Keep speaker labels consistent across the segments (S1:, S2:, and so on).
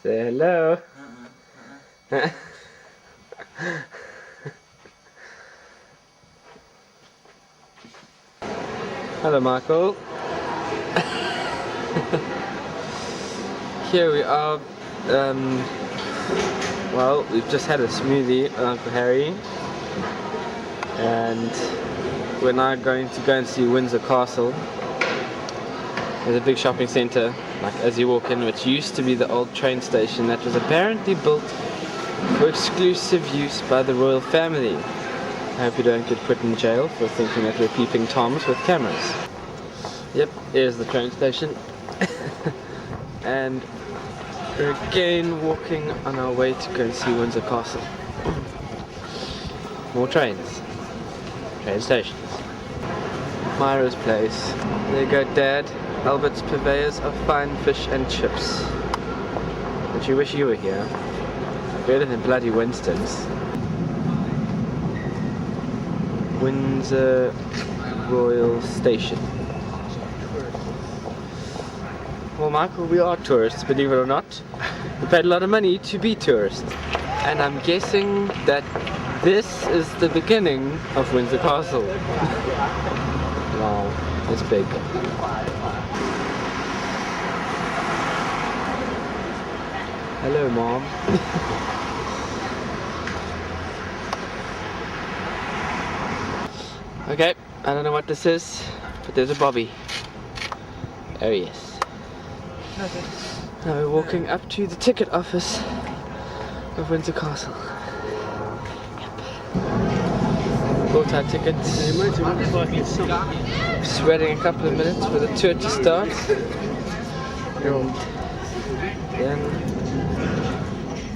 S1: Say hello. Hello, Michael. Here we are. Well, we've just had a smoothie with Uncle Harry, and we're now going to go and see Windsor Castle. There's a big shopping centre, like as you walk in, which used to be the old train station that was apparently built for exclusive use by the royal family. I hope you don't get put in jail for thinking that we're peeping toms with cameras. Yep, here's the train station. And we're again walking on our way to go and see Windsor Castle. More trains. Train stations. Myra's place. There you go, Dad. Albert's purveyors of fine fish and chips. Don't you wish you were here? Better than bloody Winston's. Windsor Royal Station. Well, Michael, we are tourists, believe it or not. We paid a lot of money to be tourists. And I'm guessing that this is the beginning of Windsor Castle. Wow, it's big. Hello, Mom. Okay, I don't know what this is, but there's a Bobby. Oh yes. Okay. Now we're walking up to the ticket office of Windsor Castle. Yep. Bought our tickets. Just waiting a couple of minutes for the tour to start. And then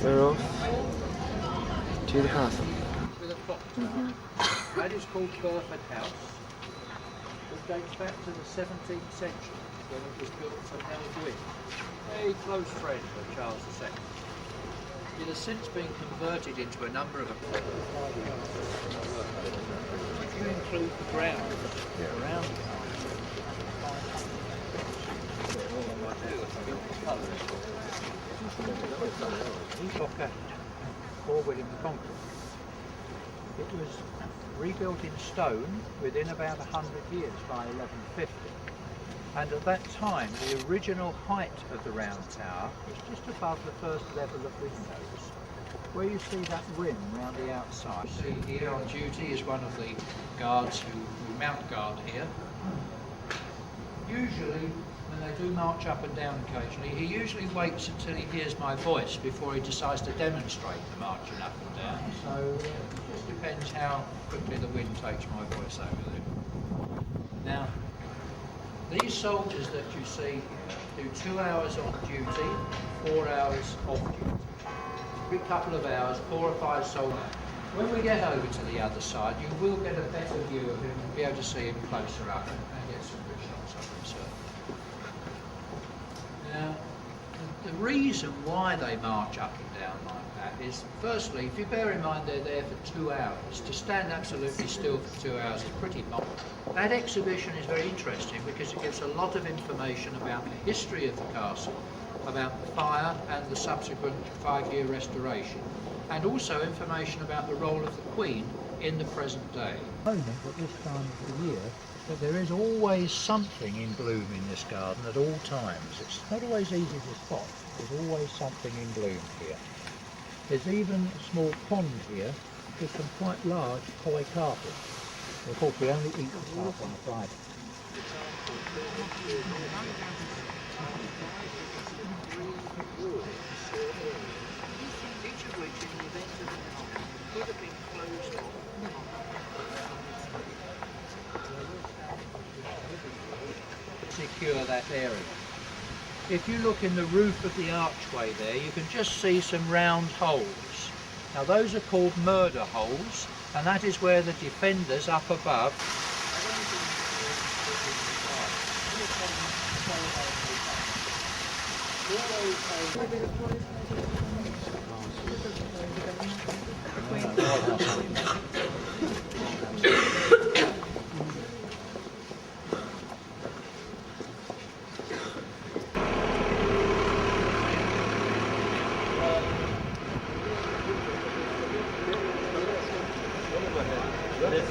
S1: we're off to the castle.
S2: That is called Burford House. It dates back to the 17th century when it was built for Held Wynne, a close friend of Charles II. It has since been converted into a number of... If you include the grounds around the or within the concrete. It was rebuilt in stone within about 100 years by 1150, and at that time the original height of the round tower was just above the first level of windows, where you see that rim round the outside. You see here on duty is one of the guards who mount guard here. Usually when they do march up and down occasionally, he usually waits until he hears my voice before he decides to demonstrate the marching up and down. So it just depends how quickly the wind takes my voice over there. Now, these soldiers that you see do 2 hours on duty, 4 hours off duty. Every couple of hours, 4 or 5 soldiers. When we get over to the other side, you will get a better view of him and be able to see him closer up and get some good shots of him, sir. Now, the reason why they march up and down like that is, firstly, if you bear in mind they're there for 2 hours, to stand absolutely still for 2 hours is pretty modern. That exhibition is very interesting because it gives a lot of information about the history of the castle, about the fire and the subsequent 5-year restoration, and also information about the role of the Queen in the present day. At this time of the year, but there is always something in bloom in this garden at all times. It's not always easy to spot. There's always something in bloom here. There's even a small pond here with some quite large koi carpet. Of course, we only eat the carp on a Friday. Each of which, in the event of an could have been closed off. Secure that area. If you look in the roof of the archway there, you can just see some round holes. Now those are called murder holes, and that is where the defenders up above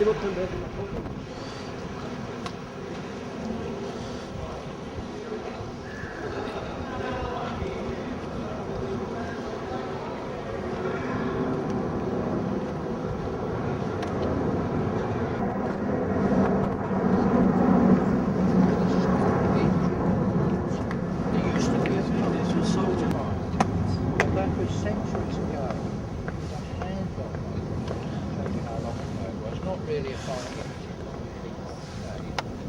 S2: There used to be a this was soldier mine, but that was centuries ago. It was a handball mine. Show you how long ago it was. Not really a fine image,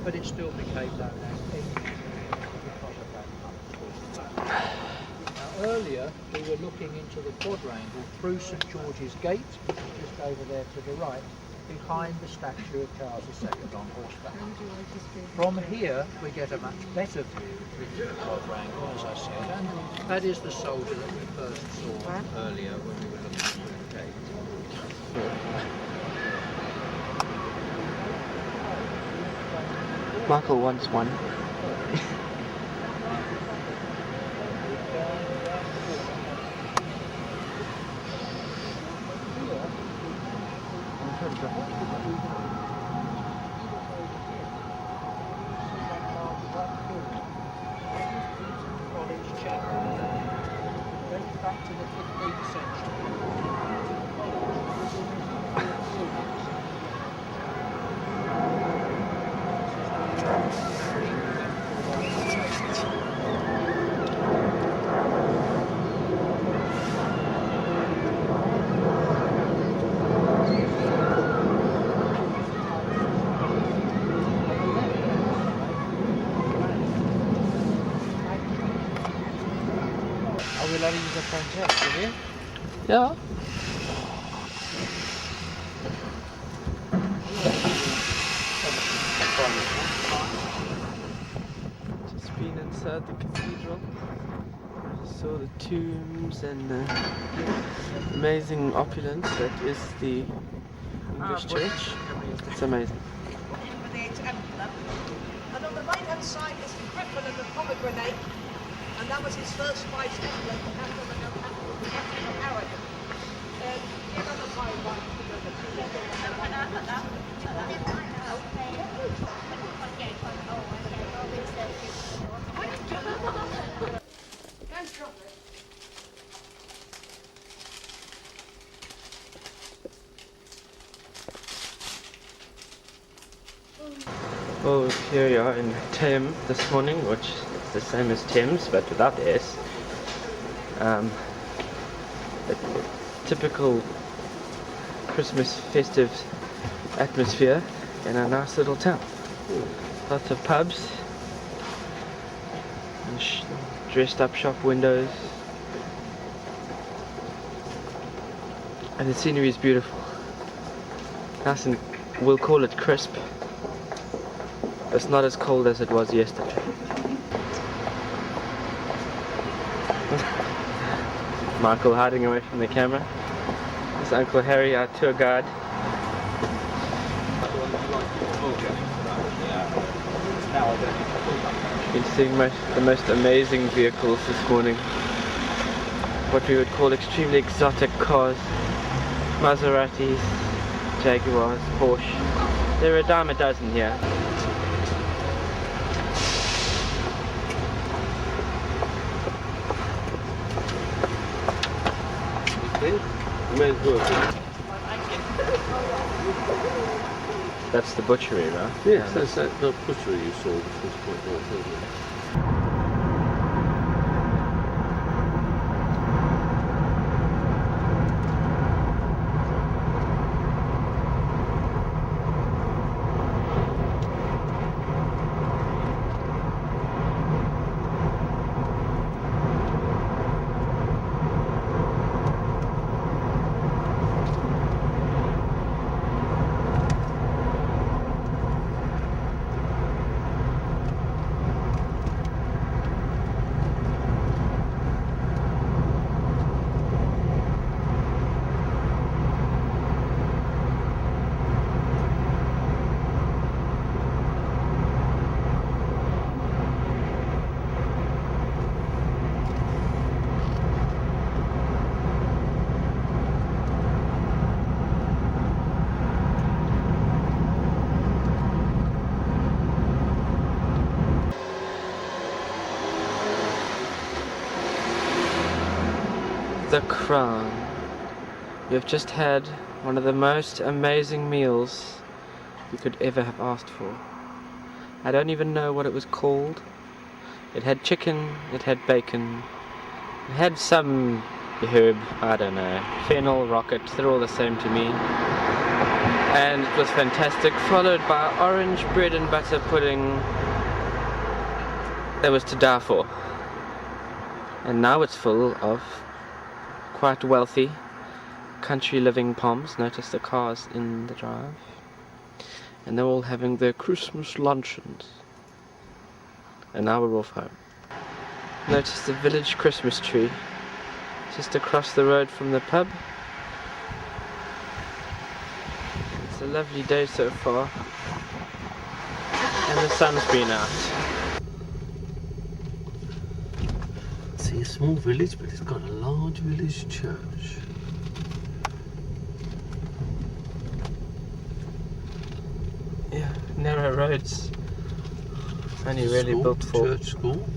S2: but it still became known as England because of that punch. Now earlier we were looking into the quadrangle through St George's Gate, which is just over there to the right, behind the statue of Charles II on horseback. From here we get a much better view of the quadrangle, as I said, and that is the soldier that we first saw earlier when we were looking through the gate.
S1: Michael wants one.
S2: Back to the 15th century.
S3: Are we allowed to use the front jet, will you?
S1: Yeah. Just been inside the cathedral. Just saw the tombs and the amazing opulence that is the English church. It's amazing.
S4: With the Templar. And on the right hand side is the griffin and the pomegranate, and that was his first vice emperor, the Captain of Aragon. The other side
S1: Well, here we are in Thames this morning, which is the same as Thames but without the S. A typical Christmas festive atmosphere in a nice little town. Lots of pubs and dressed up shop windows, and the scenery is beautiful. Nice and we'll call it crisp. It's not as cold as it was yesterday. Michael hiding away from the camera. This is Uncle Harry, our tour guide. Been seeing the most amazing vehicles this morning. What we would call extremely exotic cars. Maseratis, Jaguars, Porsche. There are a dime a dozen here. That's the butchery, right?
S3: Yes, that's that butchery you saw, which was quite nice, wasn't it?
S1: the crown. You've just had one of the most amazing meals you could ever have asked for. I don't even know what it was called. It had chicken, it had bacon, it had some herb, I don't know, fennel, rocket, they're all the same to me. And it was fantastic, followed by orange bread and butter pudding that was to die for. And now it's full of quite wealthy country living Poms. Notice the cars in the drive. And they're all having their Christmas luncheons. And now we're off home. Notice the village Christmas tree just across the road from the pub. It's a lovely day so far. And the sun's been out.
S3: See, a small village, but it's got a large village church.
S1: Yeah, narrow roads. Only really
S3: School,
S1: built for
S3: church school.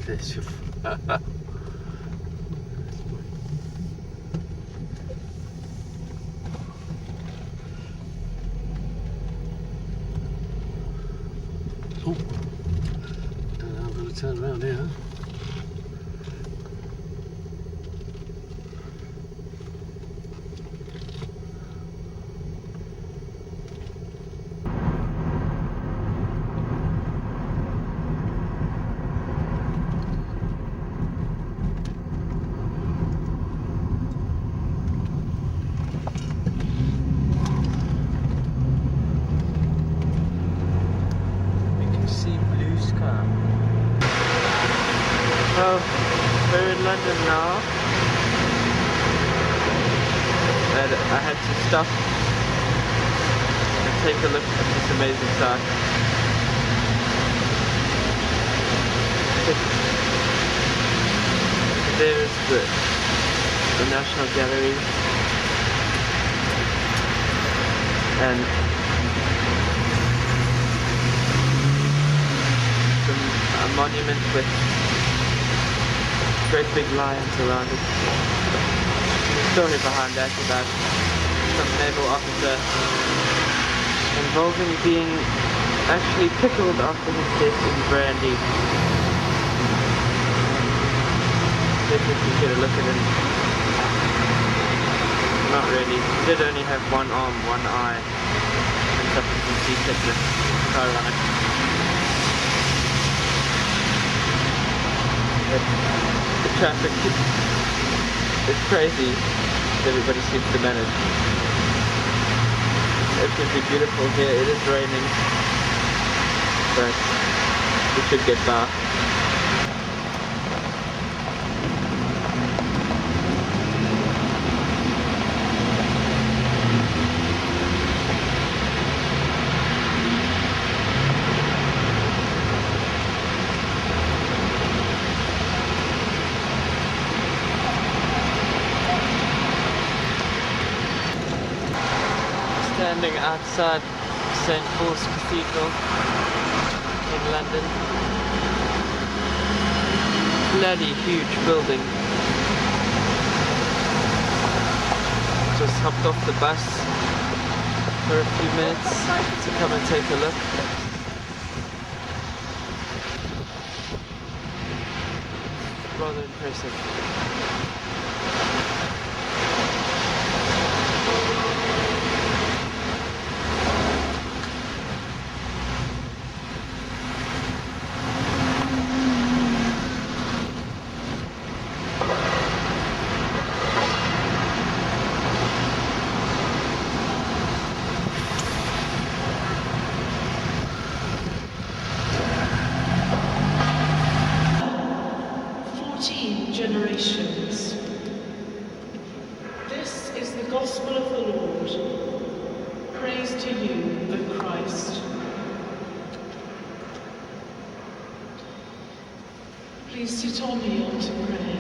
S3: There's your oh, don't know, I'm going to turn around here.
S1: Well, we're in London now, and I had to stop and take a look at this amazing sight. There is the National Gallery, and a monument with great big lions around it. The story behind that about some naval officer involving being actually pickled after his death in brandy. Definitely get a look at it. Not really. He did only have one arm, one eye, and suffered from seasickness. Ironic. The traffic is crazy. Everybody seems to manage. It's absolutely beautiful here. It is raining, but we should get by. Standing outside St. Paul's Cathedral in London. Bloody huge building. Just hopped off the bus for a few minutes to come and take a look. Rather impressive.
S5: Generations. This is the gospel of the Lord. Praise to you, O Christ. Please sit on me on to pray.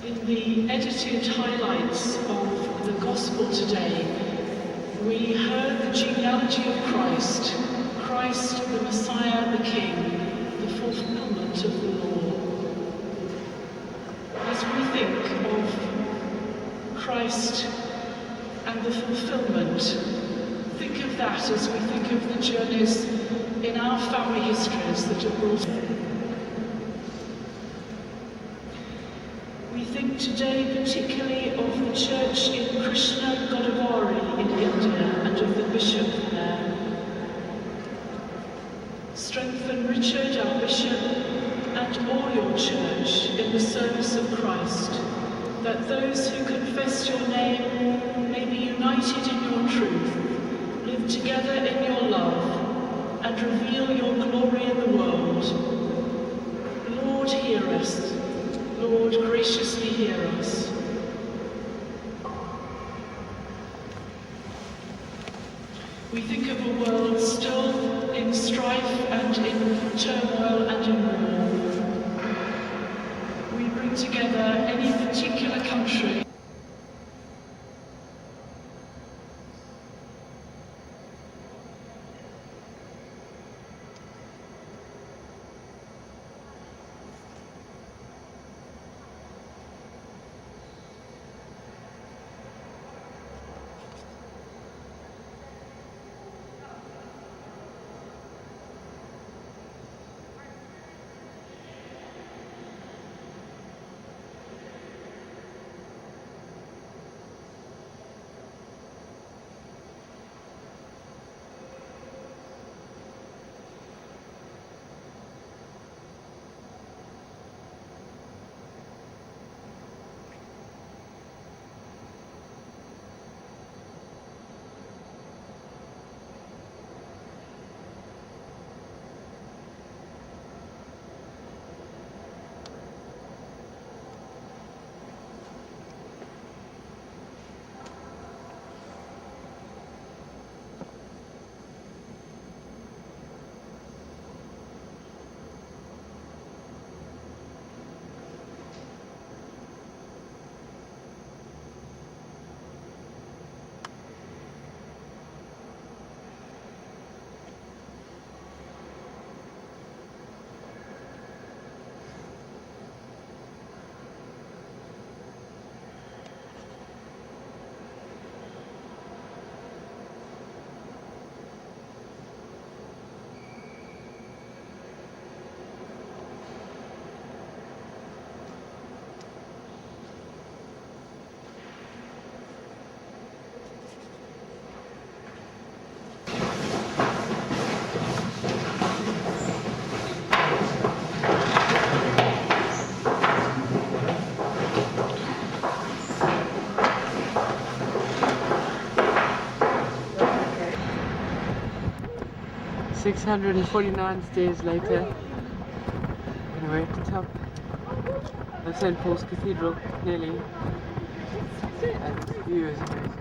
S5: In the edited highlights of the gospel today, We heard the genealogy of Christ, Christ the Messiah, the King, the fulfillment of the law. As we think of Christ and the fulfillment, think of that as we think of the journeys in our family histories that have brought us. We think today particularly of the church in Krishna Godavari in India and of the bishop there. Strengthen Richard, our bishop, and all your church in the service of Christ, that those who confess your name may be united in your truth, live together in your love, and reveal your glory in the world. Lord, hear us. Lord, graciously hear us. We think of a world still in strife and in turmoil and in war. We bring together any particular country.
S1: .649 stairs later, we're at the top of St. Paul's Cathedral, nearly, and the view is amazing.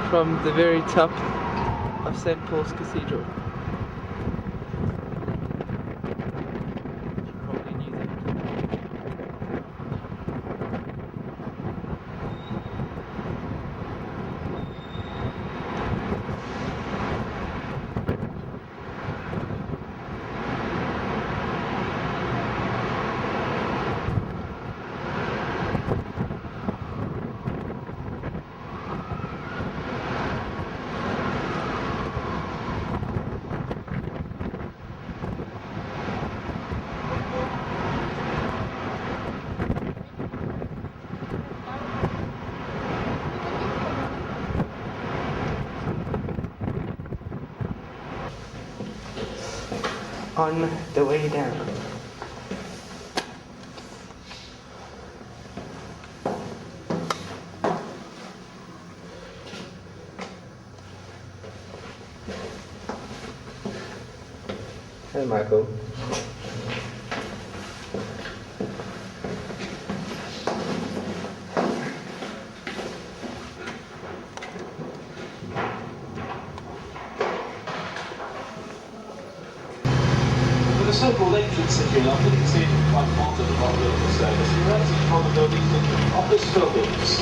S1: From the very top of St. Paul's Cathedral. Probably knew that. on the way down. Hey Michael.
S6: The so-called entrance into London is in quite part of the local service. You're actually one of the buildings in office buildings.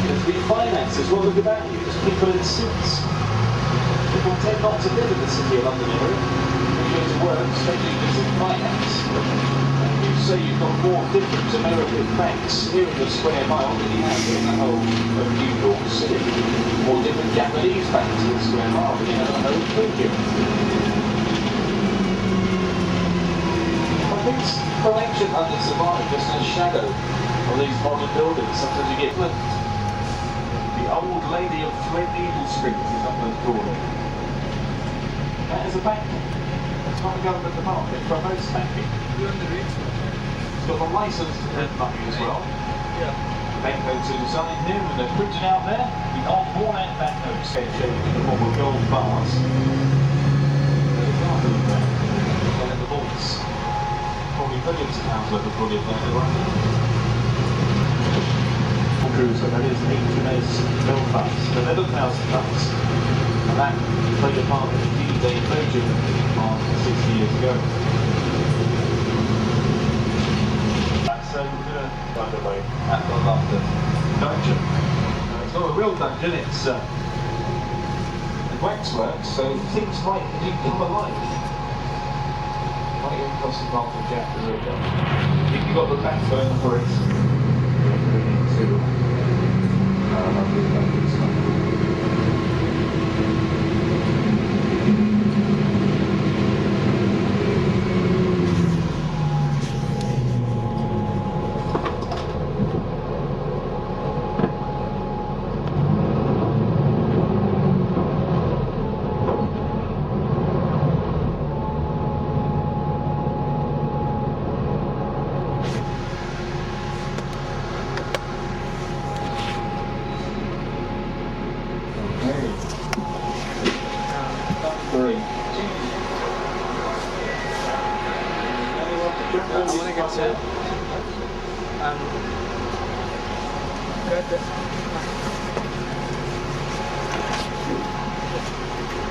S6: There's been finances, well look about you, just people in suits. People tend not to live in the city of London area. They go to work, especially if it's in finance. And you say you've got more different American banks here in the square mile than you have in the whole of New York City. More different Japanese banks in the square mile than you have in the whole of Tokyo. Collection under survive just in a shadow of these modern buildings. Sometimes you get flipped. The old lady of Threadneedle Street is up the corner. That is a bank. It's not a government department, it promotes banking. It's got a license to print money as well. Yeah. Banknotes are designed here and they're printed out there. The old worn-out banknotes get shaped in the form of gold bars. There's part of them there. And in the vaults. Probably millions of pounds worth of bullion there, right? Cruiser, that is HMS Belfast, 11,000 tons. And that played a part in the D-Day invasion on 60 years ago. That's by the way, at the London dungeon. It's not a real dungeon, it's waxwork, so things might indeed come alive. Might even cost a part of Jack the Ripper. I think you've got the backbone for it.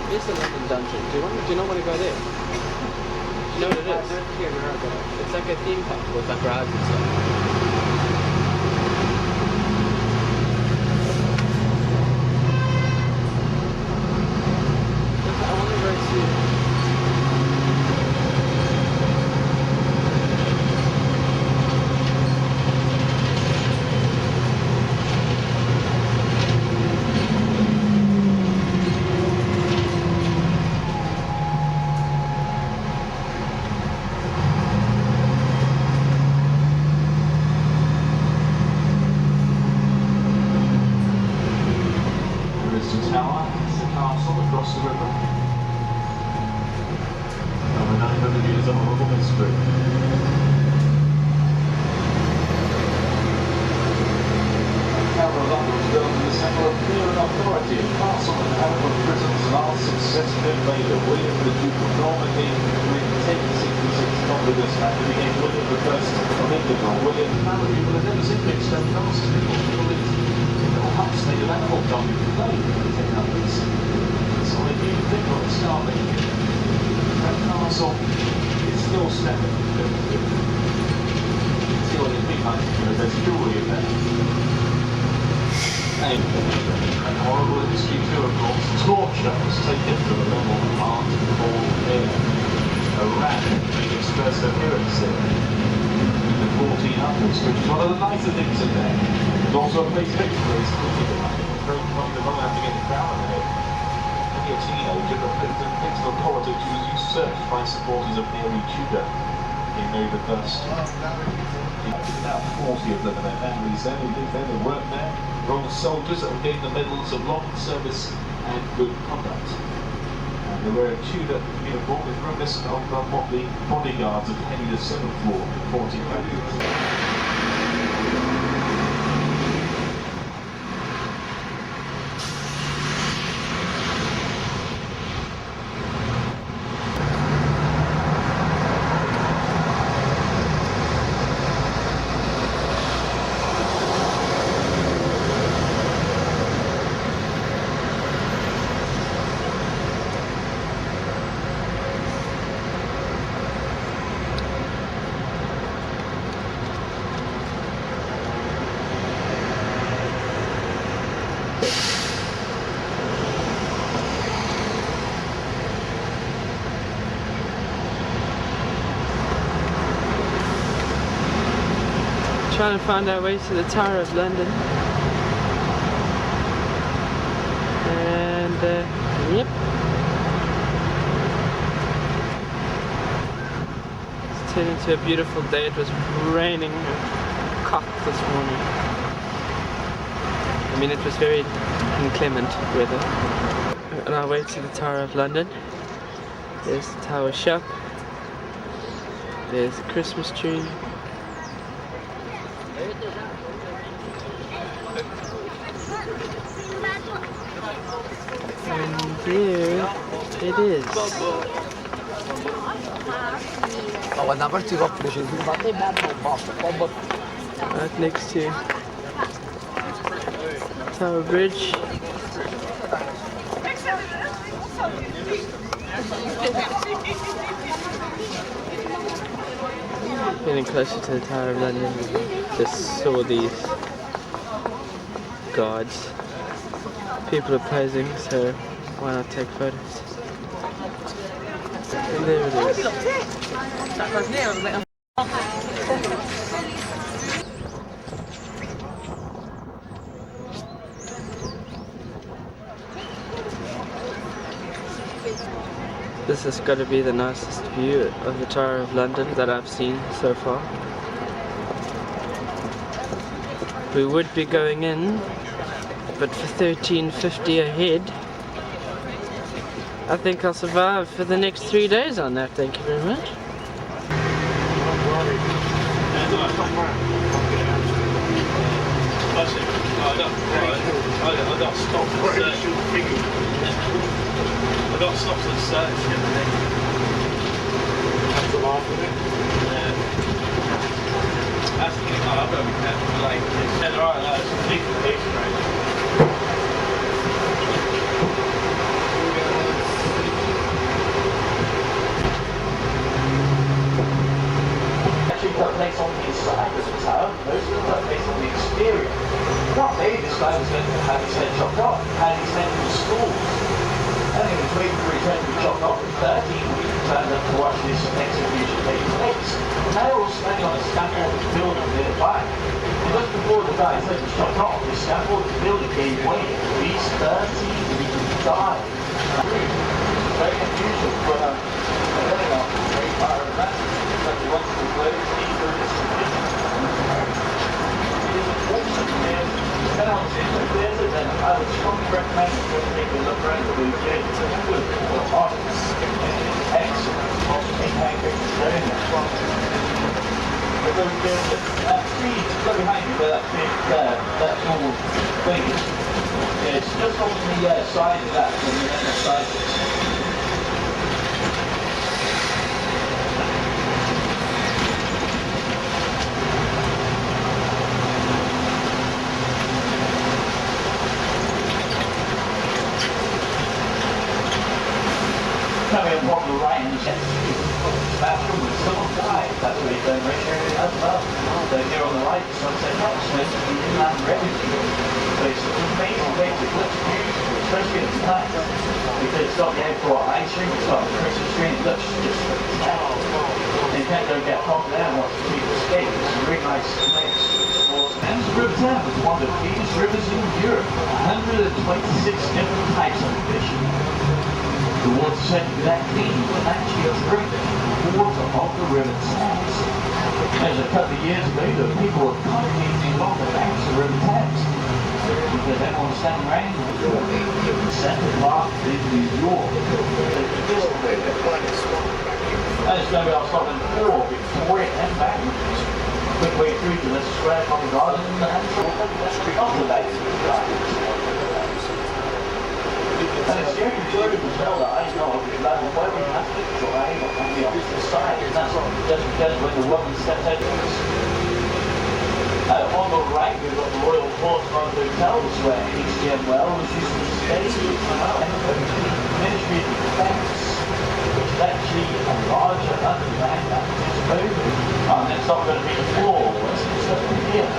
S1: It's the London Dungeon. Do you not want to go there? Do you know what it is? It's like a theme park with like rides and stuff. I want to go see.
S6: Tower, it's the castle across the river. Over 900 years old of history. The Tower of London was built in the centre of fear and authority. A castle and home of Britain's last successive invader, William the Duke of Normandy, who in 1066 conquered us and became William the First of England, or William the Family. People had never seen big stone castles before. People lived in little huts made of animal dung and clay. So they do think of the starting. That castle is still standing. See what it's been like, there's jewellery in there. And horrible industry too, of course. Torture was taken to a level of art called air. A rat made its first appearance there in the 1400s, which is one of the nicer things in there. There's also a place of exploits. Very funny the wrong have to get the crown in there. When you're a teenager, the political politics was usurped by supporters of Mary Tudor in Mary the First. About 40 of them and their families there, they lived there, they worked there. Royal soldiers that were getting the medals of long service and good conduct. They were a Tudor uniform with reminiscent of the motley bodyguards of Henry VII War in 1400s.
S1: Trying to find our way to the Tower of London. And yep. It's turned into a beautiful day. It was raining a cock this morning. I mean, it was very inclement weather. On our way to the Tower of London. There's the Tower Shop. There's the Christmas tree. And here it is. Right next to Tower Bridge. Getting closer to the Tower of London, just saw these guards. People are posing, so why not take photos? And there it is. This has got to be the nicest view of the Tower of London that I've seen so far. We would be going in, but for $13.50 a head, I think I'll survive for the next 3 days on that. Thank you very much.
S6: I got stopped at the search the other day. That's the laugh with it? Yeah. That's the thing, I've got to be careful. Like, it's alright, that's a big police right? Actually, took place on the inside of the tower, most of them took place on the exterior. Not maybe this guy was going to have his head chopped off, had his head in the schools. And he was waiting for his head to be chopped off for 13 weeks, turned up to watch this execution take place. And they were all standing on a scaffolded building nearby. And just before the guy's head was chopped off, the scaffolded building gave way. These 13 people died. Very unusual for a very far advanced, but he wants to play deeper in this condition. It is unfortunate. And I was interested, and I would strongly recommend that you take a look around the weekend. It's a good artist. Excellent. In Pancake, very much fun. That tree is go behind you where that big, that normal thing is. Yeah, it's just on the side of that, on the other side of it. Coming along the right and the bathroom with someone died. That's what he's doing right here as well. So here on the right, Sunset House, he didn't have revenue. So it's an amazing way to look especially at night. Because it's got the outdoor ice cream, it's got the Christmas tree, and Dutch just and you can't go get hot there and watch people skate. It's a really nice place. And the River Thames is one of the deepest rivers in Europe. 126 different types of fish. The water said that clean was actually a drink water of the River Thames. As a couple of years ago, the people were constantly along the banks of the River Thames. Because everyone's standing around the centre park in New York. That's maybe I'll stop in 4 before it and backwards. Quick way through to the square Covent Garden and the after that. And it's very enjoyable as well that I know that when we have to try on the opposite side, and that's just because when the woman steps out of us. On the right, we've got the Royal Portsmouth Hotels where HTM Wells used to stay, and the Ministry of Defence, which is actually a larger underground that is open. And it's not going to be the floor, it's just going to be here.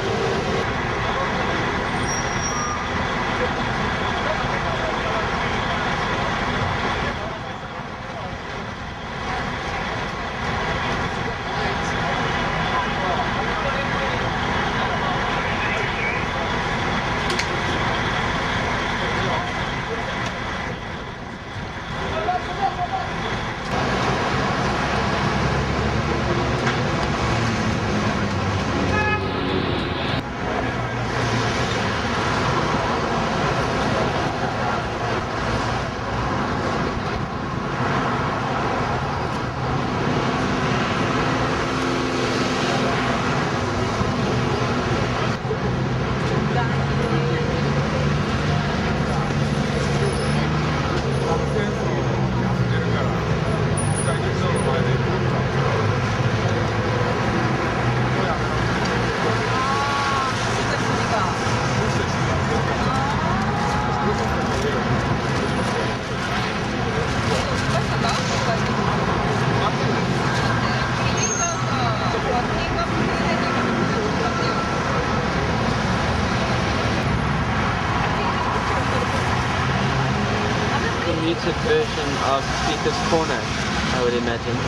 S1: Muted version of Speaker's Corner, I would imagine.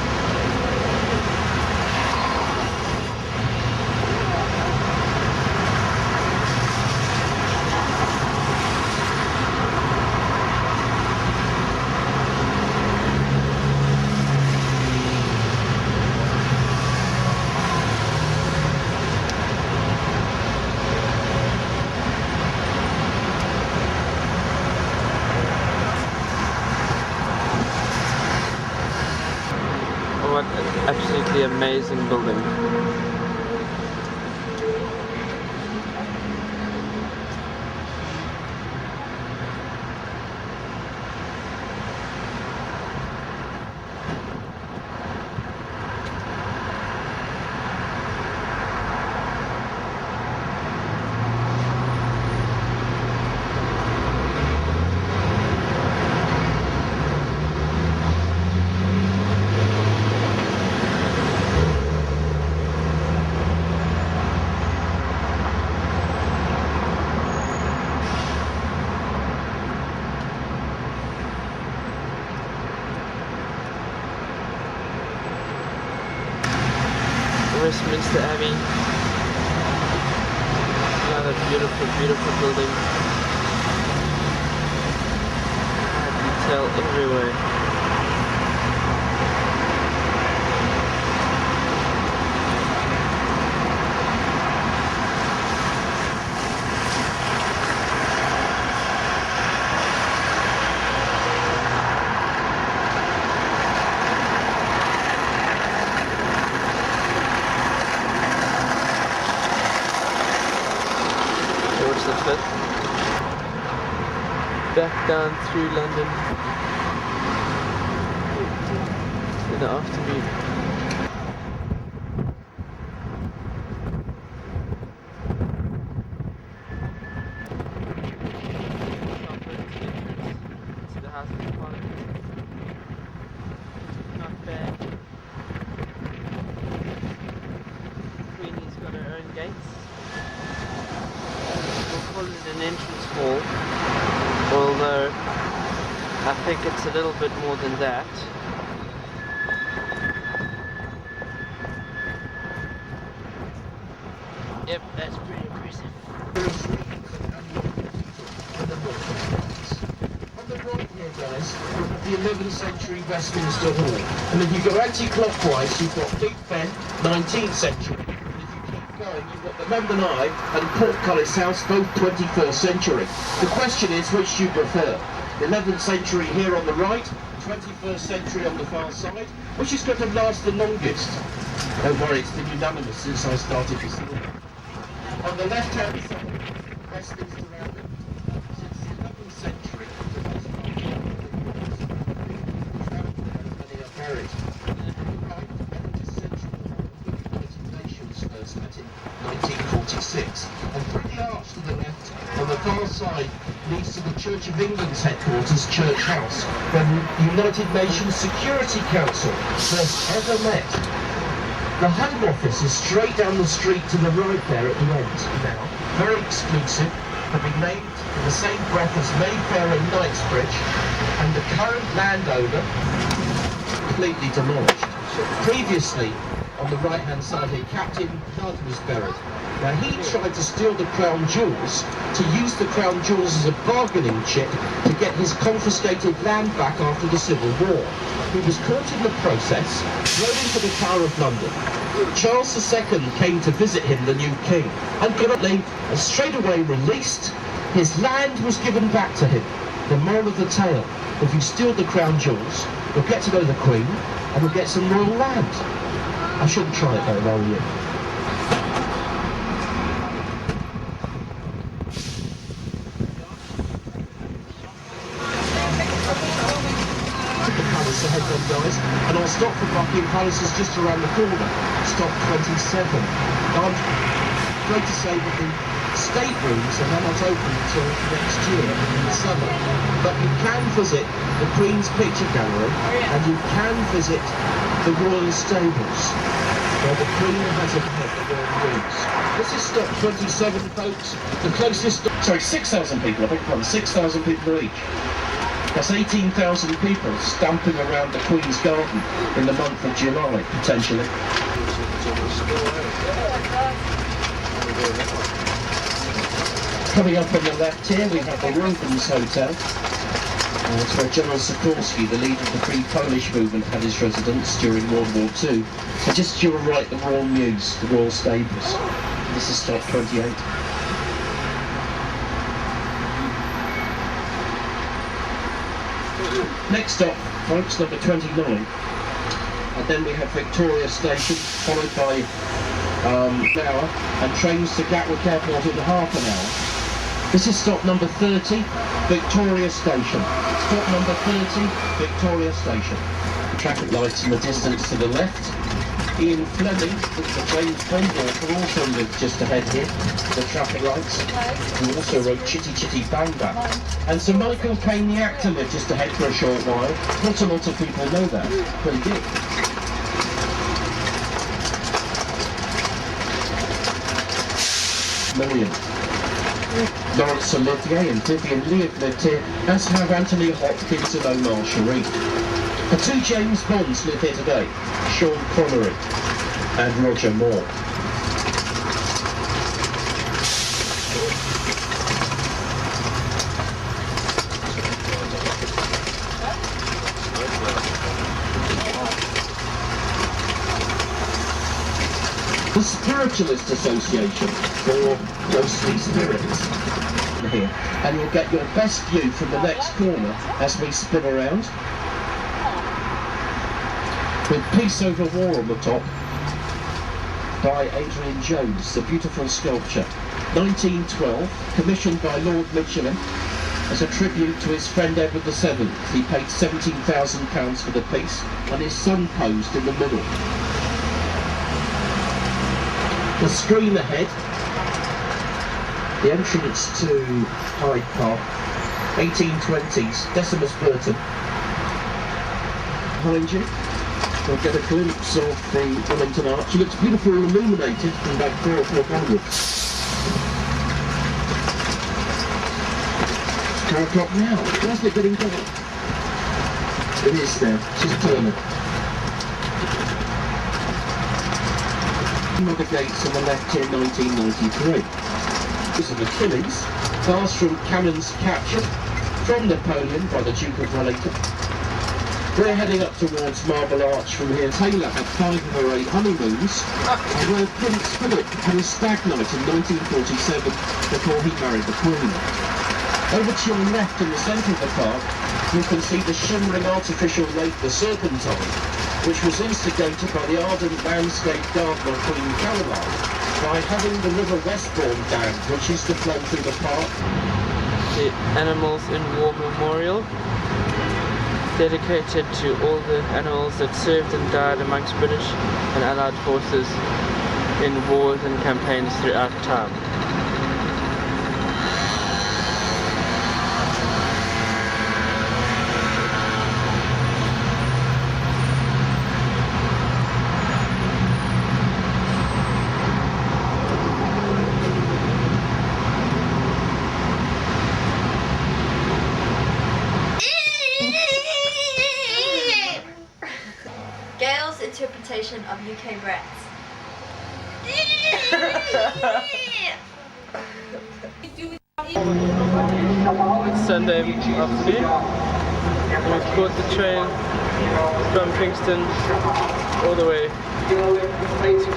S1: What an absolutely amazing building. Westminster Abbey. Another beautiful, beautiful building. Detail everywhere. Back down through London in the afternoon. To the House of Parliament. Not bad. Queenie's got her own gates. We'll call it an entrance hall. Although I think it's a little bit more than that. Yep, that's pretty impressive.
S7: On the right here, guys, we have the 11th century Westminster Hall. And if you go anti-clockwise, you've got Big Ben, 19th century. And if you keep going, you've got but the London Eye and Portcullis House both 21st century. The question is, which do you prefer? 11th century here on the right, 21st century on the far side. Which is going to last the longest? Don't worry, it's been unanimous since I started this. On the left-hand side, Westminster Abbey. Since the 11th century, many are buried. Right, 11th century, the United Nations first met in 1946. And through the arch to the left, on the far side, leads to the Church of England's headquarters, Church House, where the United Nations Security Council first ever met. The Home Office is straight down the street to the right there at the end now. Very exclusive, having named in the same breath as Mayfair and Knightsbridge, and the current landowner completely demolished. Previously, on the right-hand side here, Captain Nudd was buried. Now he tried to steal the crown jewels, to use the crown jewels as a bargaining chip to get his confiscated land back after the Civil War. He was caught in the process, thrown into the Tower of London. Charles II came to visit him, the new king, and currently, straight away released. His land was given back to him. The moral of the tale: if you steal the crown jewels, you'll get to know the Queen, and you'll get some royal land. I shouldn't try it though, if I were you. Ahead then, guys, and our stop for Buckingham Palace is just around the corner, stop 27. I'm afraid to say that the staterooms are now not open until next year in the summer, but you can visit the Queen's Picture Gallery and you can visit the Royal Stables, where the Queen has a pet the Royal Rooms. This is stop 27, folks. The closest stop, sorry, 6,000 people, I beg your pardon, 6,000 people each. That's 18,000 people stamping around the Queen's Garden in the month of July, potentially. Coming up on the left here, we have the Rubens Hotel. It's where General Sikorski, the leader of the Free Polish movement, had his residence during World War II. And just to your right, the Royal Mews, the Royal Stables. This is stop 28. Next stop, folks, number 29, and then we have Victoria Station, followed by an hour, and trains to Gatwick Airport in half an hour. This is stop number 30, Victoria Station. Stop number 30, Victoria Station. Traffic lights in the distance to the left. Ian Fleming, the James Bond author, also lived just ahead here, the traffic lights, who also wrote Chitty Chitty Bang Bang. And Sir Michael Caine, the actor, lived just ahead for a short while. Not a lot of people know that, but he did. Million. Laurence Olivier and Vivian Leigh have lived here, as have Anthony Hopkins and Omar Sharif. The two James Bonds live here today, Sean Connery and Roger Moore. The Spiritualist Association, for ghostly spirits, here, and you'll get your best view from the next corner as we spin around, with Peace Over War on the top by Adrian Jones, the beautiful sculpture. 1912, commissioned by Lord Michelin as a tribute to his friend Edward VII. He paid £17,000 for the piece, and his son posed in the middle. The screen ahead, the entrance to Hyde Park, 1820s, Decimus Burton. Behind you, we'll get a glimpse of the Wellington Arch. It looks beautifully illuminated from about 4 o'clock onwards. 4 o'clock now. Where's it getting dark? It is there. Just turn it. Of the gates on the left here, 1993. This is Achilles, fast from cannons captured from Napoleon by the Duke of Wellington. We're heading up towards Marble Arch from here. Taylor had 5 of her 8 honeymoons, and where Prince Philip had his stag night in 1947 before he married the Queen. Over to your left in the centre of the park, you can see the shimmering artificial lake, the Serpentine, which was instigated by the ardent landscape gardener Queen Caroline by having the River Westbourne Dam, which used to flow through the park.
S1: The Animals in War Memorial, dedicated to all the animals that served and died amongst British and Allied forces in wars and campaigns throughout time.
S8: Gail's interpretation of UK brats.
S1: It's Sunday afternoon. We've caught the train from Kingston all the way to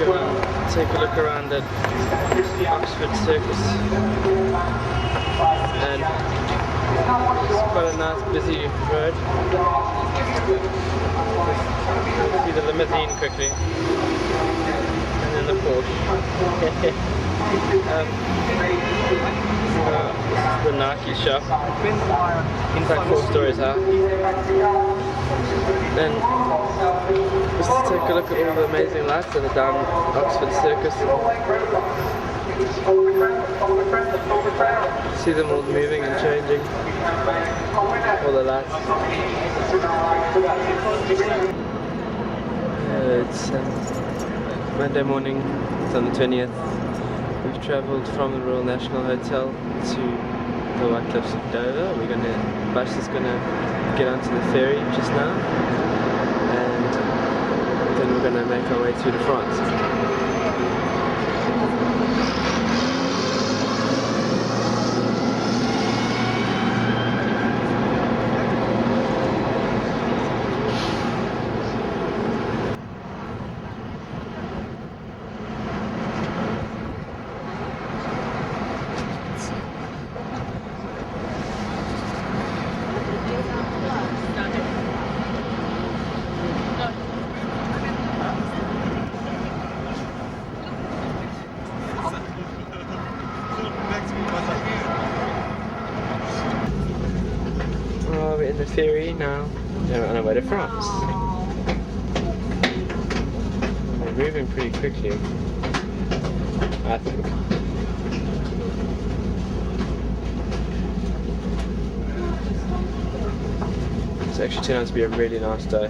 S1: go and take a look around at Oxford Circus. And it's quite a nice busy road. We'll see the limousine quickly. And then the Porsche. This is the Nike shop. It's like 4 stories high. Then let's take a look at all the amazing lights that are down Oxford Circus. See them all moving and changing. All the lights. It's Monday morning. It's on the 20th. We've travelled from the Royal National Hotel to the White Cliffs of Dover. Bus is gonna get onto the ferry just now, and then we're gonna make our way to France. We're in the ferry now, and we're on our way to France. We're moving pretty quickly, I think. It's actually turned out to be a really nice day.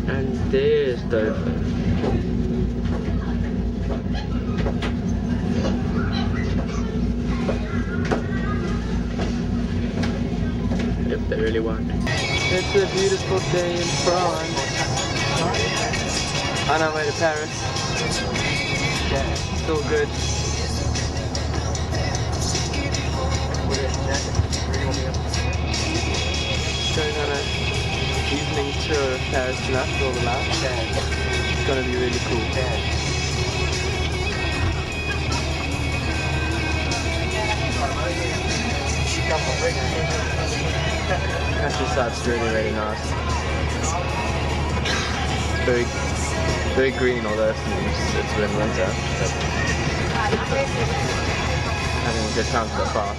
S1: And there's Dover. If they really want. It's a beautiful day in France. On our way to Paris. Yeah, it's all good. Going on an evening tour of Paris tonight with all the lights. It's gonna be really cool. Countryside's really, really nice. It's very green, although it's been winter. Having a good time so far.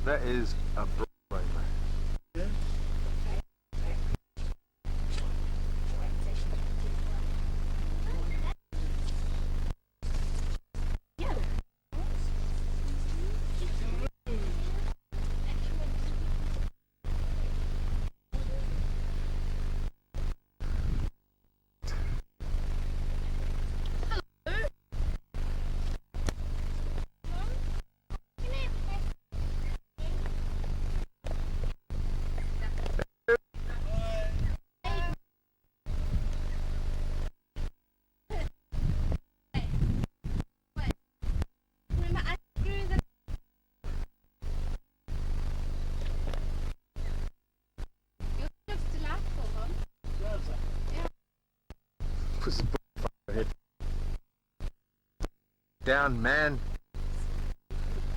S9: That is a brain. was head down, man.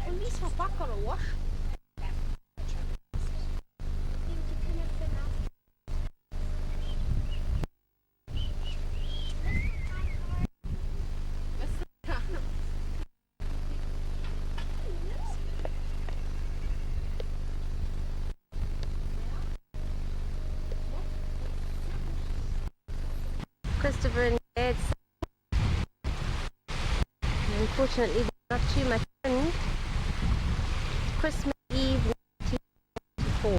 S4: At least my back got a wash.
S10: Christopher and Dad. Unfortunately, not too much wind. Christmas Eve 1944.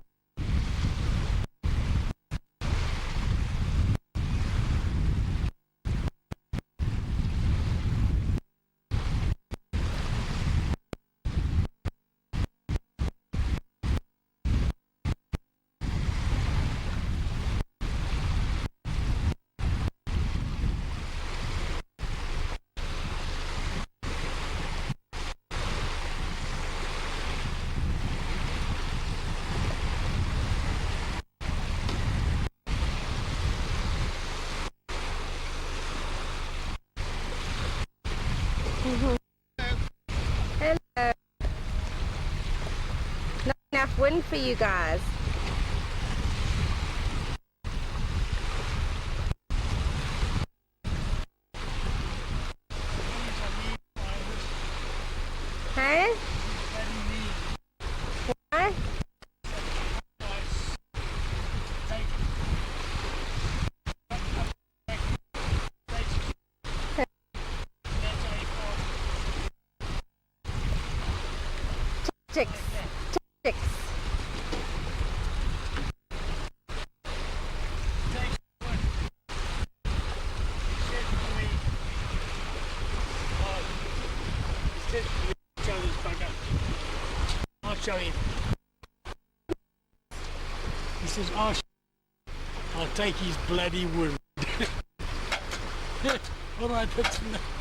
S10: Hello. Not enough wind for you guys. Hey? Why? Tactics. Tactics.
S11: I'll show you. He says, I'll take his bloody word. Alright, that's enough.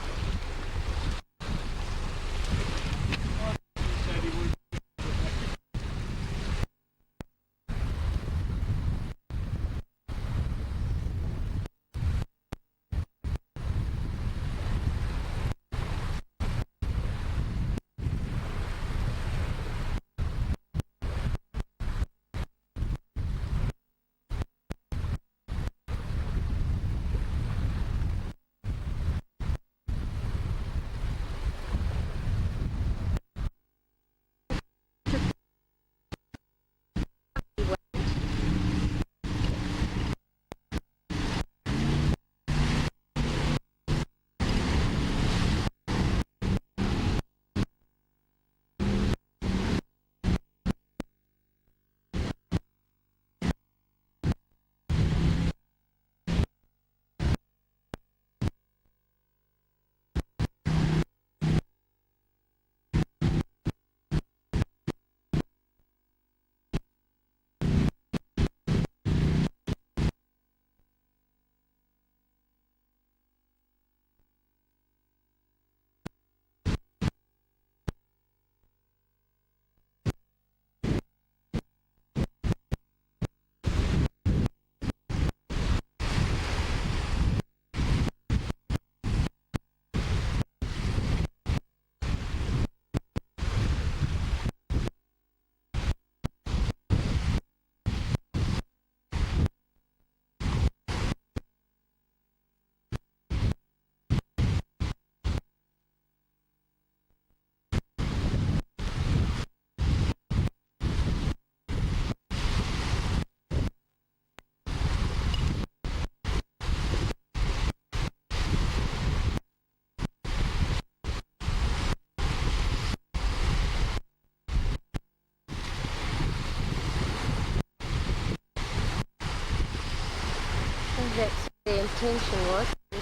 S10: That's the intention was to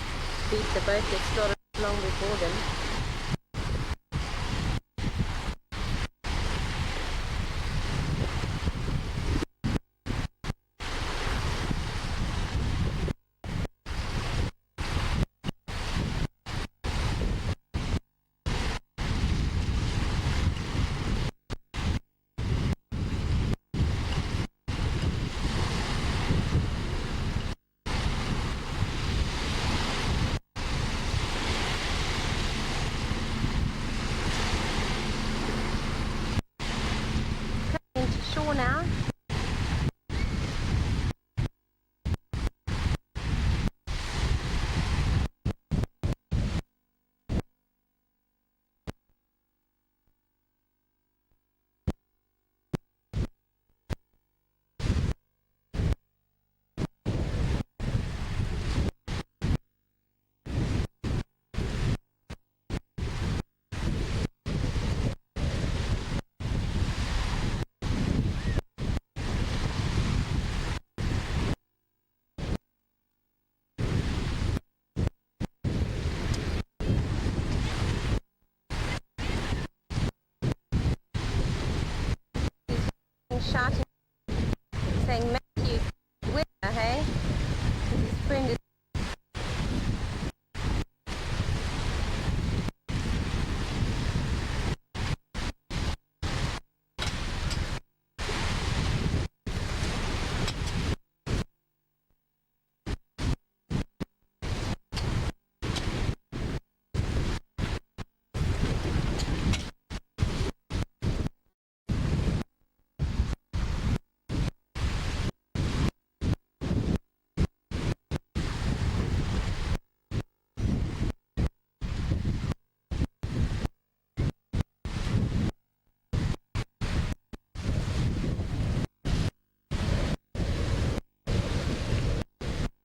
S10: beat the boat that started long before them. and shouting, saying, Matthew, where, hey? His friend is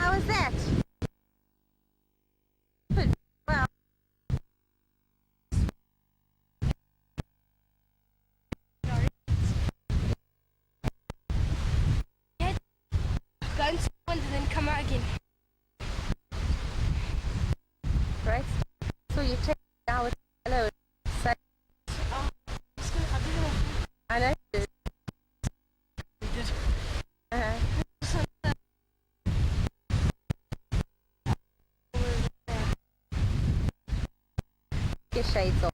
S10: How was that? Good. Well,
S12: Yeah, go into one and then come out again.
S10: right? So you take it out with hello. Say, I know you did. Uh-huh. Your shades off.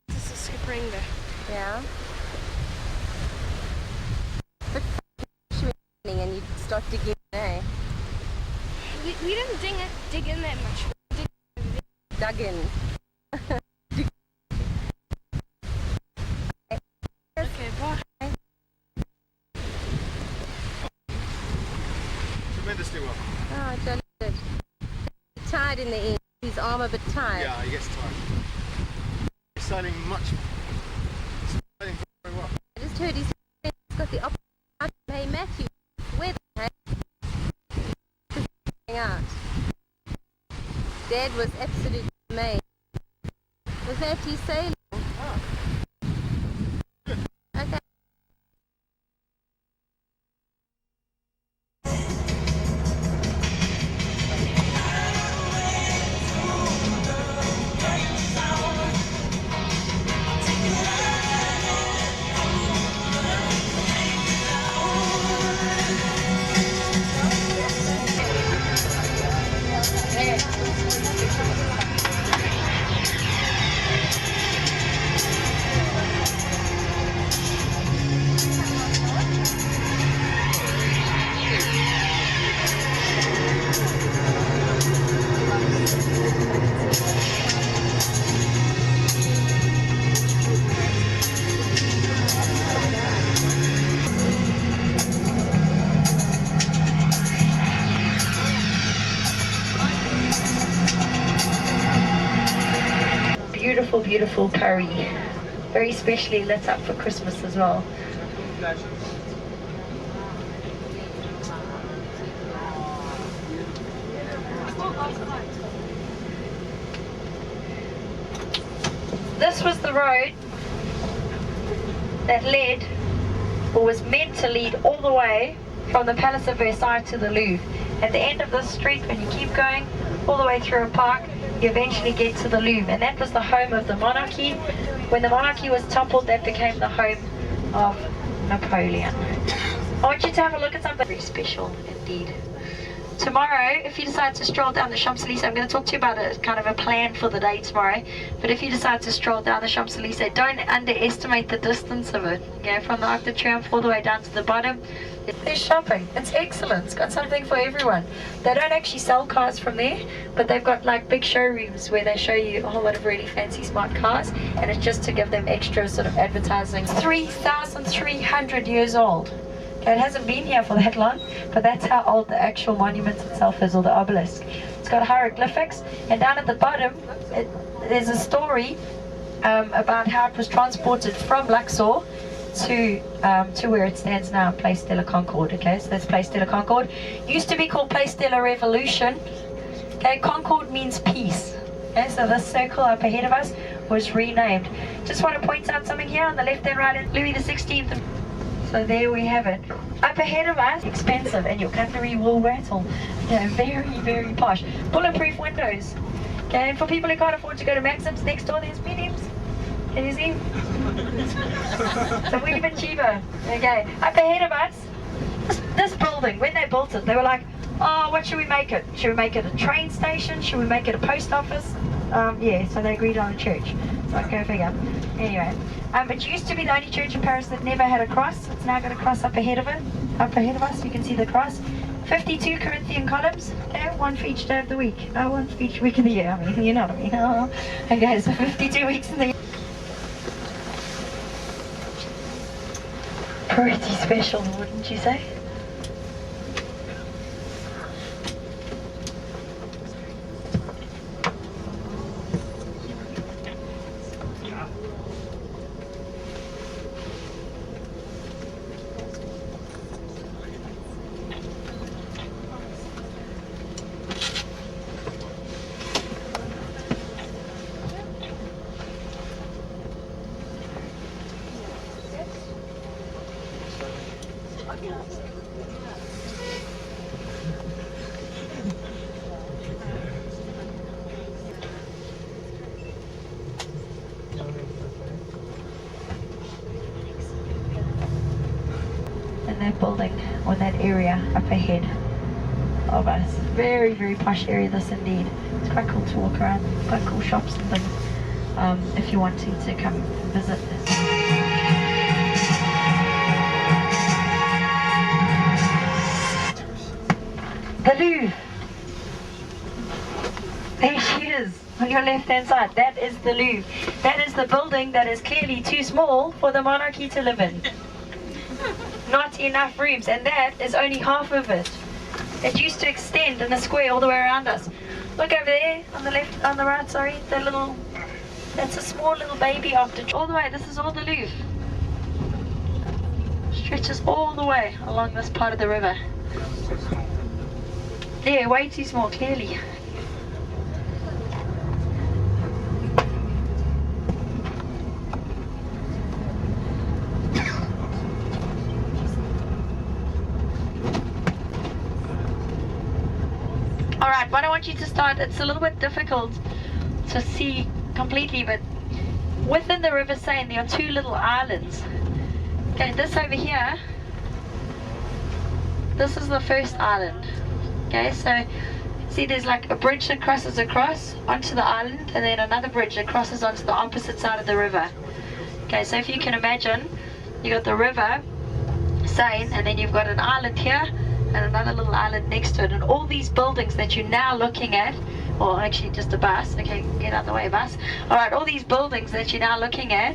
S12: This is Skp Rainbow.
S10: Yeah. But and you start digging, eh?
S12: We didn't dig in that much. We
S10: Dug in.
S12: okay, bye.
S9: Tremendously well.
S10: Oh, jolly good. Tired in the end. His arm a bit tired.
S9: Yeah, he gets tired. He's sailing very well.
S10: I just heard he's got the opposite. Hey Matthew, where the heck? Out. Dad was absolutely amazed. Was Matthew sailing? Okay.
S13: Beautiful, beautiful curry. Very specially lit up for Christmas as well. This was the road that led, or was meant to lead, all the way from the Palace of Versailles to the Louvre. At the end of this street, when you keep going all the way through a park, you eventually get to the Louvre, and that was the home of the monarchy. When the monarchy was toppled, that became the home of Napoleon. I want you to have a look at something very special indeed. Tomorrow, if you decide to stroll down the Champs-Élysées, I'm going to talk to you about a kind of a plan for the day tomorrow, but if you decide to stroll down the Champs-Élysées, don't underestimate the distance of it. You know, from the Arc de Triomphe all the way down to the bottom. There's shopping. It's excellent. It's got something for everyone. They don't actually sell cars from there, but they've got like big showrooms where they show you a whole lot of really fancy smart cars, and it's just to give them extra sort of advertising. 3,300 years old. Okay, it hasn't been here for that long, but that's how old the actual monument itself is, or the obelisk. It's got hieroglyphics, and down at the bottom, there's a story about how it was transported from Luxor to where it stands now, Place de la Concorde. Okay, so that's Place de la Concorde. Used to be called Place de la Revolution. Okay, Concorde means peace. Okay, so this circle up ahead of us was renamed. Just want to point out something here on the left and right, Louis XVI. So there we have it. Up ahead of us, expensive, and your cutlery will rattle. Yeah, very, very posh. Bulletproof windows. Okay, and for people who can't afford to go to Maxim's, next door there's Mediums. Can you see? So we're even cheaper. Okay, up ahead of us, this building, when they built it, they were like, oh, what should we make it? Should we make it a train station? Should we make it a post office? Yeah, so they agreed on a church. So go figure. Anyway, it used to be the only church in Paris that never had a cross. It's now got a cross up ahead of it. Up ahead of us, you can see the cross. 52 Corinthian columns, okay, one for each day of the week. One for each week of the year, I mean, you know what I mean. Oh. Okay, so 52 weeks in the year. Pretty special, wouldn't you say? In that building, or that area up ahead of us. Very, very posh area this indeed. It's quite cool to walk around, quite cool shops and things, if you want to come visit. The Louvre. There she is, on your left hand side. That is the Louvre. That is the building that is clearly too small for the monarchy to live in. Not enough rooms, and that is only half of it. It used to extend in a square all the way around us. Look over there, on the left, on the right, sorry, that's a small little baby after, all the way, this is all the Louvre. Stretches all the way along this part of the river. Yeah, way too small, clearly. Alright, what I want you to start, it's a little bit difficult to see completely, but within the River Seine there are two little islands. Okay, this over here, this is the first island. Okay, so see there's like a bridge that crosses across onto the island, and then another bridge that crosses onto the opposite side of the river. Okay, so if you can imagine, you got the River Seine, and then you've got an island here, and another little island next to it, and all these buildings that you're now looking at, or actually just a bus, okay, get out of the way, bus. Alright, all these buildings that you're now looking at,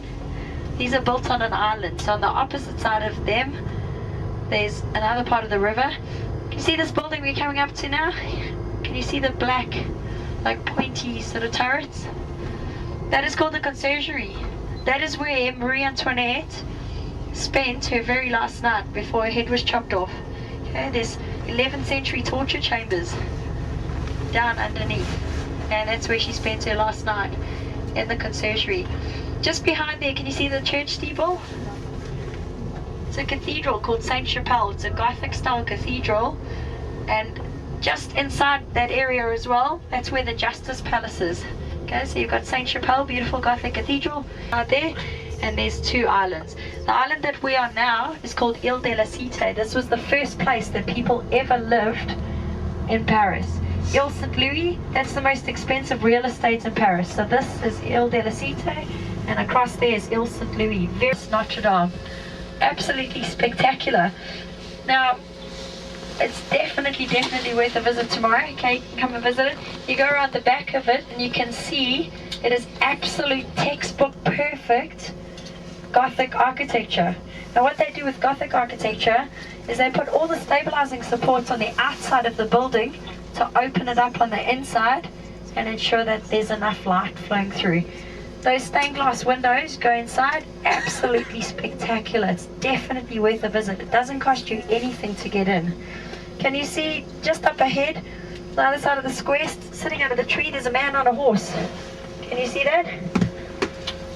S13: these are built on an island. So on the opposite side of them, there's another part of the river. Can you see this building we're coming up to now? Can you see the black, like pointy sort of turrets? That is called the Conciergerie. That is where Marie Antoinette spent her very last night before her head was chopped off. Okay, there's 11th century torture chambers down underneath, and that's where she spent her last night, in the Conciergerie. Just behind there, can you see the church steeple? It's a cathedral called Saint Chapelle. It's a Gothic style cathedral, and just inside that area as well, that's where the Justice Palace is. Okay, so you've got Saint Chapelle, beautiful Gothic cathedral out there, and there's two islands. The island that we are now is called Ile de la Cité. This was the first place that people ever lived in Paris. Ile Saint-Louis, that's the most expensive real estate in Paris. So this is Ile de la Cité, and across there is Ile Saint-Louis. Very Notre Dame. Absolutely spectacular. Now, it's definitely worth a visit tomorrow. Okay, come and visit it. You go around the back of it and you can see it is absolute textbook perfect Gothic architecture. Now what they do with Gothic architecture is they put all the stabilizing supports on the outside of the building to open it up on the inside and ensure that there's enough light flowing through. Those stained glass windows go inside, absolutely spectacular. It's definitely worth a visit. It doesn't cost you anything to get in. Can you see just up ahead, the other side of the square, sitting under the tree, there's a man on a horse. Can you see that?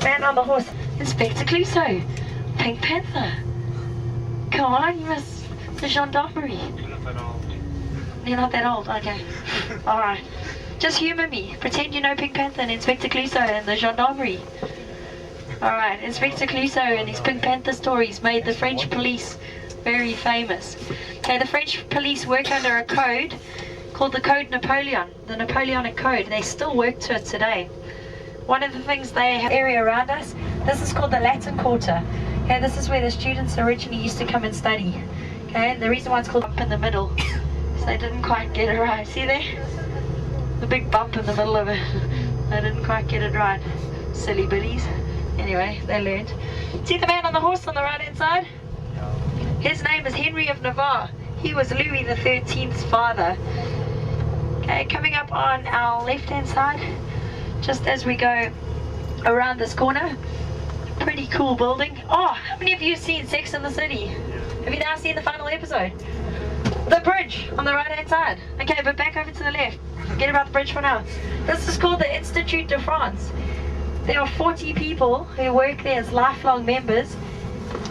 S13: Man on the horse. Inspector Clouseau. Pink Panther. Come on, you must... The gendarmerie. You're not that old, okay. Alright. Just humour me. Pretend you know Pink Panther and Inspector Clouseau and the gendarmerie. Alright, Inspector Clouseau and his Pink Panther stories made the French police very famous. Okay, the French police work under a code called the Code Napoleon, the Napoleonic Code. They still work to it today. One of the things they have area around us, this is called the Latin Quarter. Okay, this is where the students originally used to come and study. Okay, the reason why it's called bump in the middle is they didn't quite get it right. See there? The big bump in the middle of it. They didn't quite get it right. Silly billies. Anyway, they learned. See the man on the horse on the right hand side? His name is Henry of Navarre. He was Louis XIII's father. Okay, coming up on our left hand side, just as we go around this corner, pretty cool building. Oh, how many of you have seen Sex and the City? Have you now seen the final episode? The bridge on the right hand side. Okay, but back over to the left. Forget about the bridge for now. This is called the Institut de France. There are 40 people who work there as lifelong members,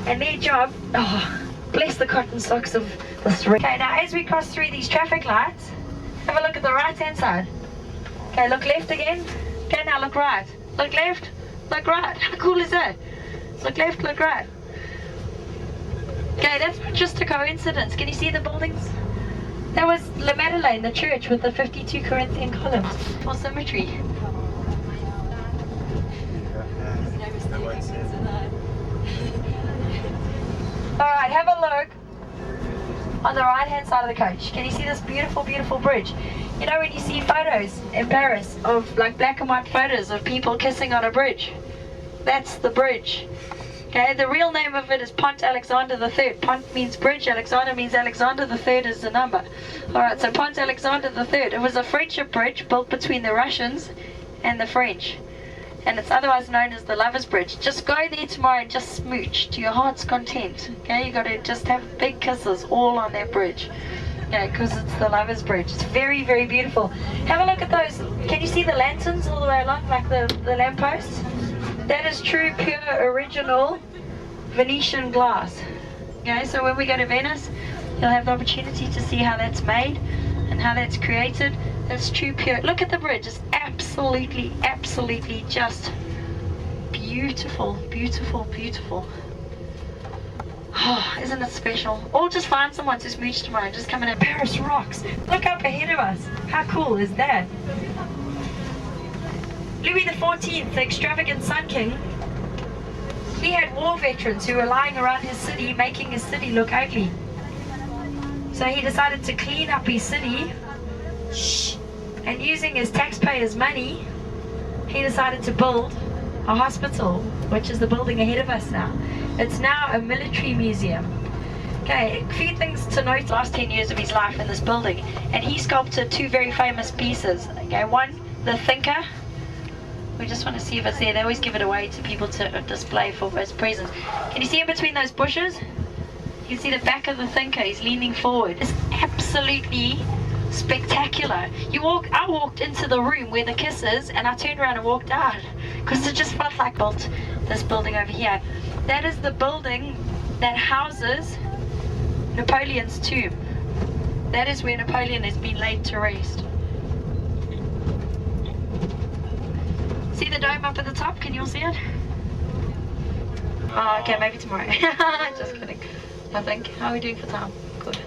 S13: and their job, oh, bless the cotton socks of this ring. Okay, now as we cross through these traffic lights, have a look at the right hand side. Okay, look left again. Okay, now look right. Look left, look right. How cool is that? Look left, look right. Okay, that's just a coincidence. Can you see the buildings? That was La Madeleine, the church with the 52 Corinthian columns for symmetry. Alright, have a look on the right hand side of the coach. Can you see this beautiful, beautiful bridge? You know when you see photos in Paris of like black and white photos of people kissing on a bridge? That's the bridge. Okay, the real name of it is Pont Alexander III. Pont means bridge, Alexander means Alexander, the third is the number. Alright, so Pont Alexander III. It was a friendship bridge built between the Russians and the French. And it's otherwise known as the Lovers Bridge. Just go there tomorrow and just smooch to your heart's content. Okay, you got to just have big kisses all on that bridge. Yeah, because it's the Lovers Bridge. It's very, very beautiful. Have a look at those. Can you see the lanterns all the way along, like the lampposts? That is true, pure, original Venetian glass. Okay, so when we go to Venice, you'll have the opportunity to see how that's made and how that's created. That's true, pure. Look at the bridge. It's absolutely, absolutely just beautiful, beautiful, beautiful. Oh, isn't it special? Or just find someone to smooch tomorrow and just come in and Paris rocks. Look up ahead of us. How cool is that? Louis XIV, the extravagant Sun King, he had war veterans who were lying around his city making his city look ugly. So he decided to clean up his city, and using his taxpayers' money, he decided to build a hospital, which is the building ahead of us now. It's now a military museum. Okay, a few things to note the last 10 years of his life in this building, and he sculpted two very famous pieces. Okay, one, the Thinker. We just want to see if it's there. They always give it away to people to display for as presents. Can you see in between those bushes? You can see the back of the Thinker. He's leaning forward. It's absolutely spectacular. I walked into the room where the kiss is, and I turned around and walked out because it just felt like built this building over here. That is the building that houses Napoleon's tomb. That is where Napoleon has been laid to rest. See the dome up at the top? Can you all see it? Oh, okay, maybe tomorrow. Just kidding. I think. How are we doing for time? Good.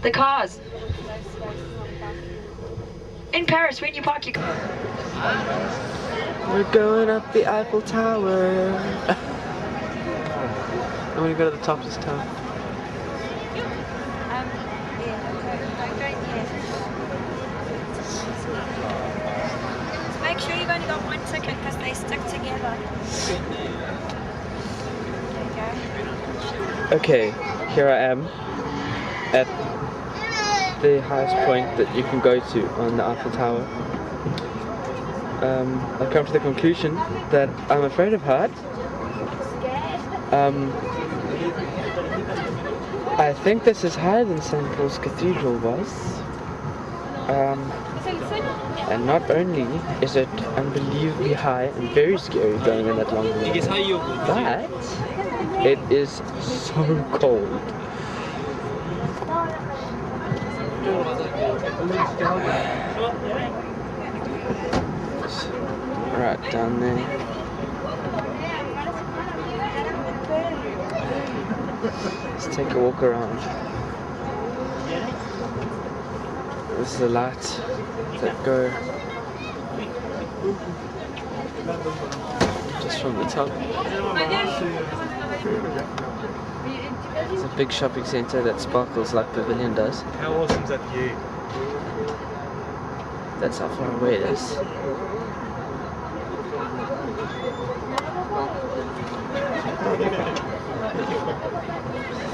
S13: The cars. In Paris, when you park your car.
S1: We're going up the Eiffel Tower. I'm gonna go to the top of this tower.
S13: Make sure you've only got one ticket because they stick together.
S1: Okay, here I am at the highest point that you can go to on the Eiffel Tower. I've come to the conclusion that I'm afraid of heights. I think this is higher than St. Paul's Cathedral was. And not only is it unbelievably high and very scary going in that long room, but it is so cold. Right down there. Let's take a walk around. This is the lights that go just from the top. It's a big shopping centre that sparkles like Pavilion does.
S9: How awesome is that view?
S1: That's how far away it is.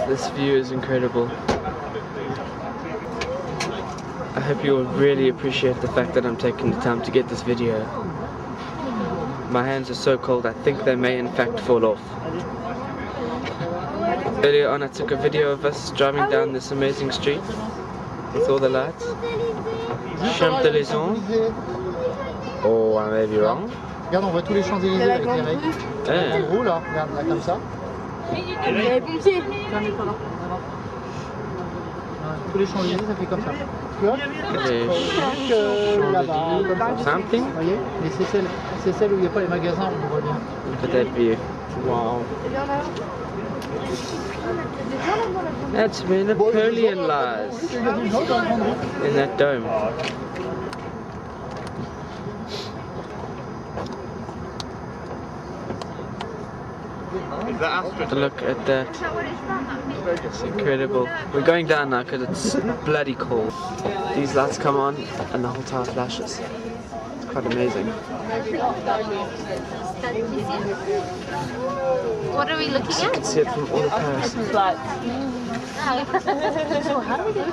S1: This view is incredible. I hope you will really appreciate the fact that I'm taking the time to get this video. My hands are so cold, I think they may in fact fall off. Earlier on I took a video of us driving down this amazing street with all the lights. Champs-Élysées. Oh, I may be wrong.
S9: Regarde, on voit tous les Champs-Élysées avec les mecs. En gros là, regarde, là comme ça.
S12: Les pompiers.
S9: Tous les Champs-Élysées, ça fait comme ça. Tu vois? Là-bas, comme ça.
S1: Something?
S9: Vous voyez? Mais c'est celle où il n'y a pas les magasins, on voit bien.
S1: Look at that view. Wow. That's where Napoleon lies. In that dome. Look at that. It's incredible. We're going down now because it's bloody cold. These lights come on and the whole tower flashes. It's quite amazing.
S12: What are we looking
S1: You
S12: at?
S1: can see it from all of Paris.
S12: So how do we get it?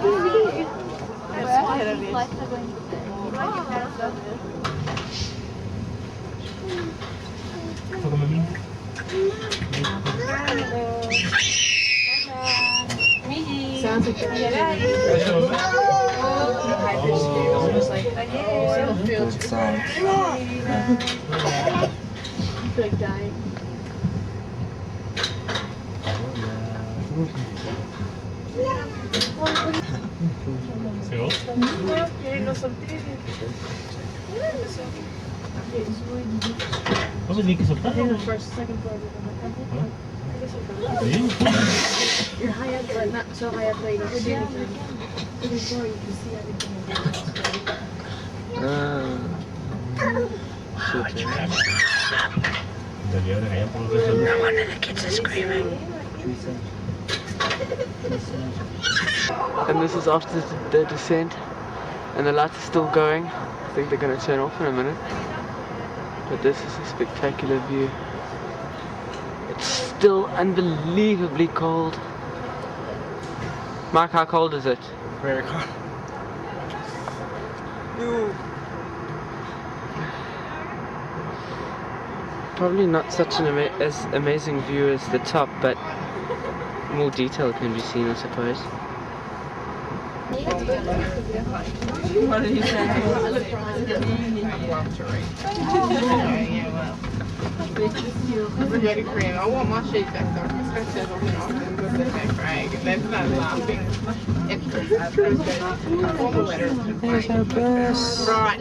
S14: You're high up, but not so high up that you don't see anything. Before you can see everything.
S1: No wonder the kids are screaming. And this is after the descent, and the lights are still going. I think they're going to turn off in a minute. But this is a spectacular view. It's still unbelievably cold. Mark, how cold is it?
S9: Very cold.
S1: Probably not such an as amazing view as the top, but more detail can be seen, I suppose.
S14: What did you say?
S15: Spaghetti cream. I want my shake back though. That's not laughing. Right.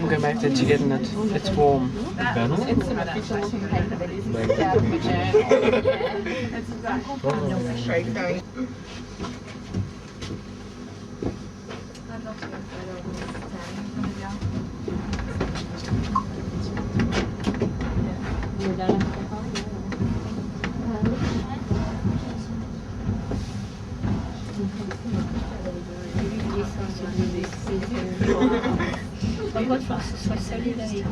S1: We'll go back there to getting it. It's warm.
S15: It's an official looking paper that isn't straight going.
S14: En gros, il faut que ce soit solide avec...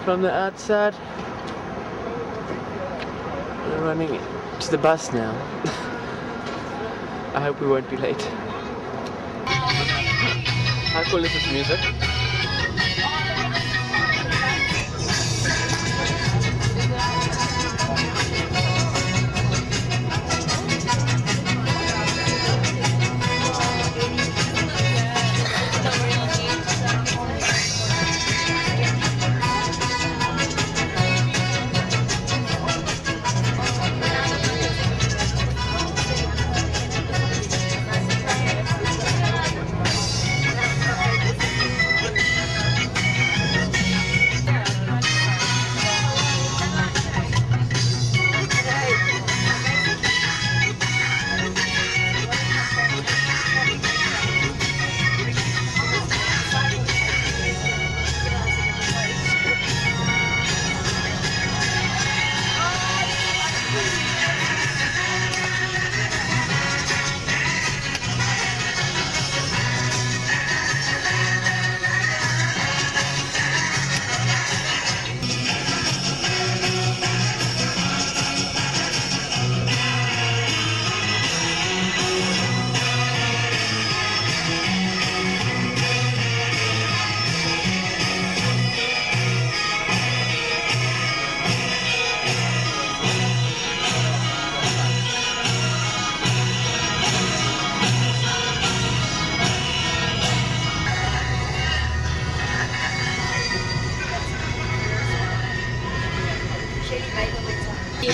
S1: From the outside, we're running to the bus now. I hope we won't be late. How cool is this music?
S16: I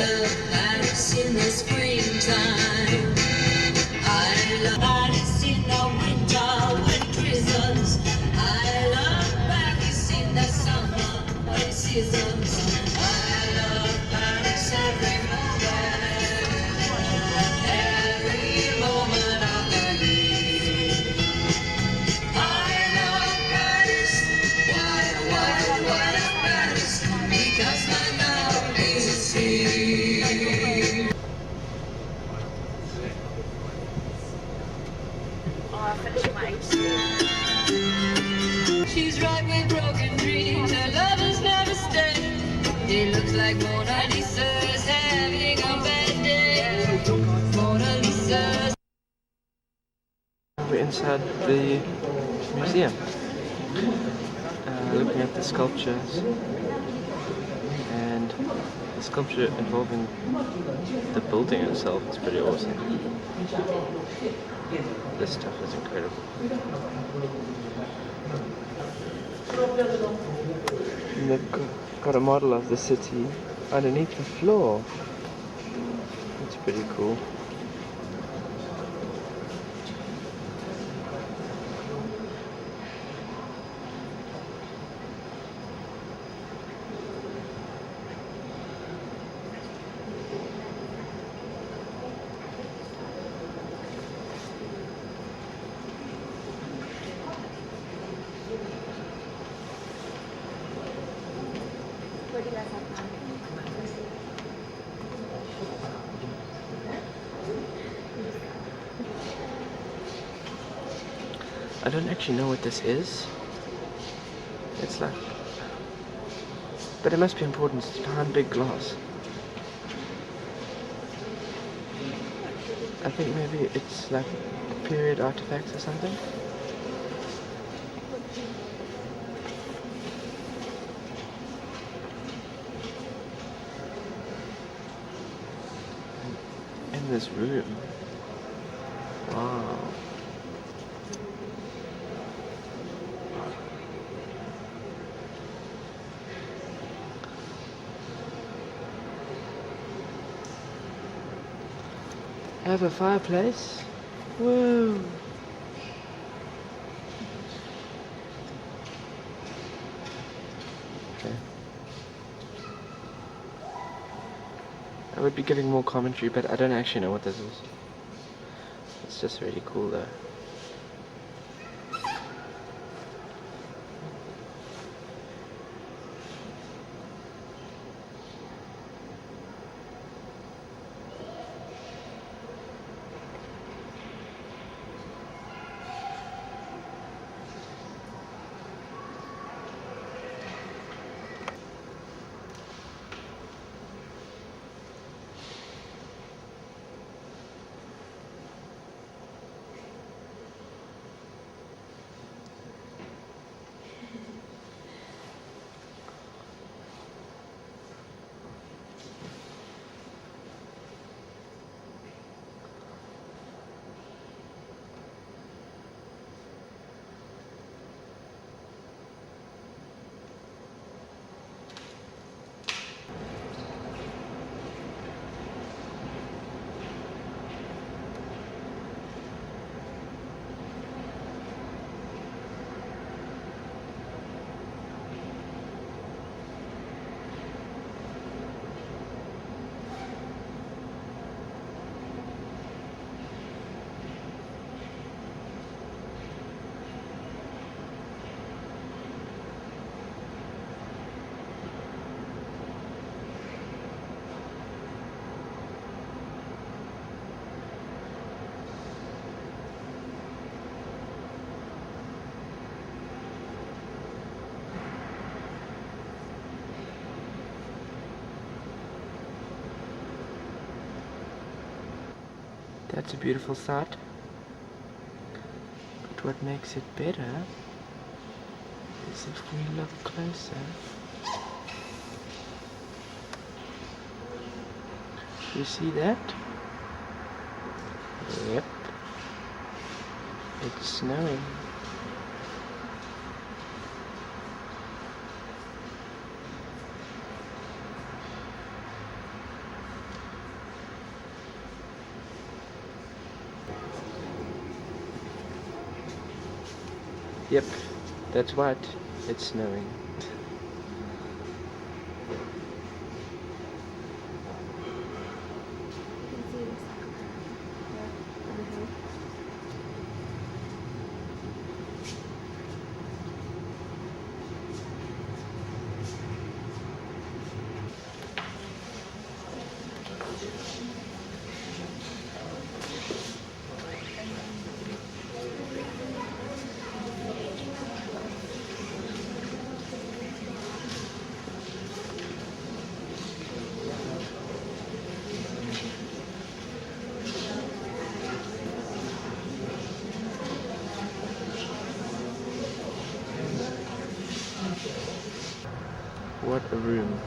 S16: love Paris in the springtime. I love Paris in the winter when it drizzles. I love Paris in the summer when it sizzles. I love Paris every moment of the year. I love Paris, why love Paris? Because my love is here. She's right with broken dreams, her lovers never stay. It looks like Mona Lisa's having a bad day. Mona Lisa's.
S1: We're inside the museum, looking at the sculptures, and the sculpture involving the building itself is pretty awesome. This stuff is incredible. And they've got a model of the city underneath the floor. It's pretty cool. I don't actually know what this is. It's like, but it must be important. It's behind big glass. I think maybe it's like period artifacts or something. In this room. Wow. I have a fireplace. Whoa. Okay. I would be giving more commentary, but I don't actually know what this is. It's just really cool though. That's a beautiful sight. But what makes it better is if we look closer. You see that? Yep. It's snowing. Yep, that's right. It's snowing. What a room.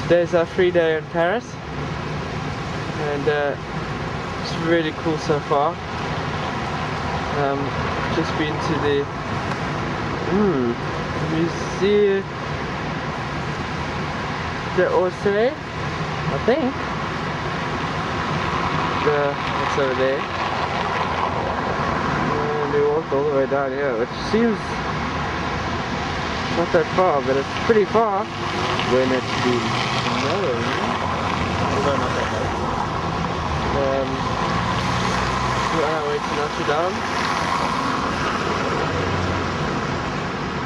S1: Today's our free day in Paris, and it's really cool so far. Just been to the Musée d'Orsay, I think. It's over there. And we walked all the way down here, which seems not that far, but it's pretty far when it's been snowing. Although not that bad. We're on our way to Notre Dame.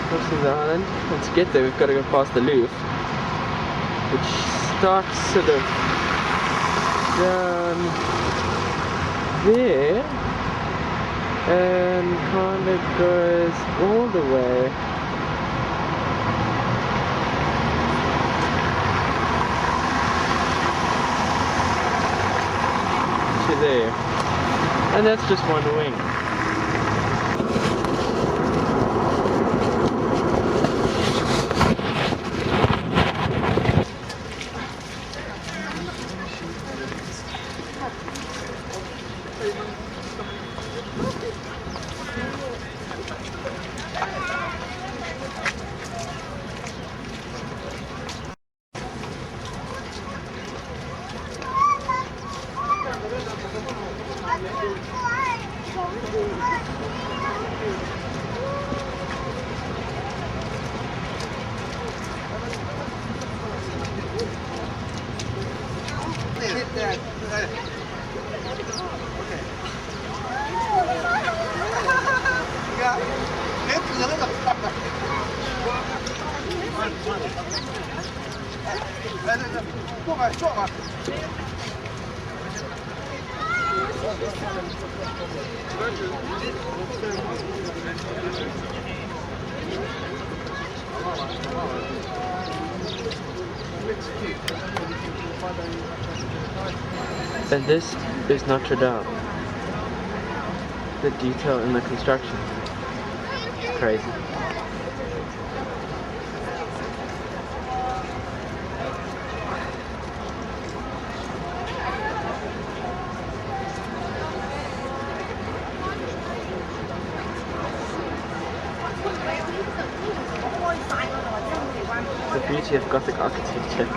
S1: Crossing the island. And to get there we've got to go past the Louvre, which starts sort of down there and kind of goes all the way to there, and that's just one wing. And this is Notre Dame. The detail in the construction. It's crazy. beauty of Gothic architecture.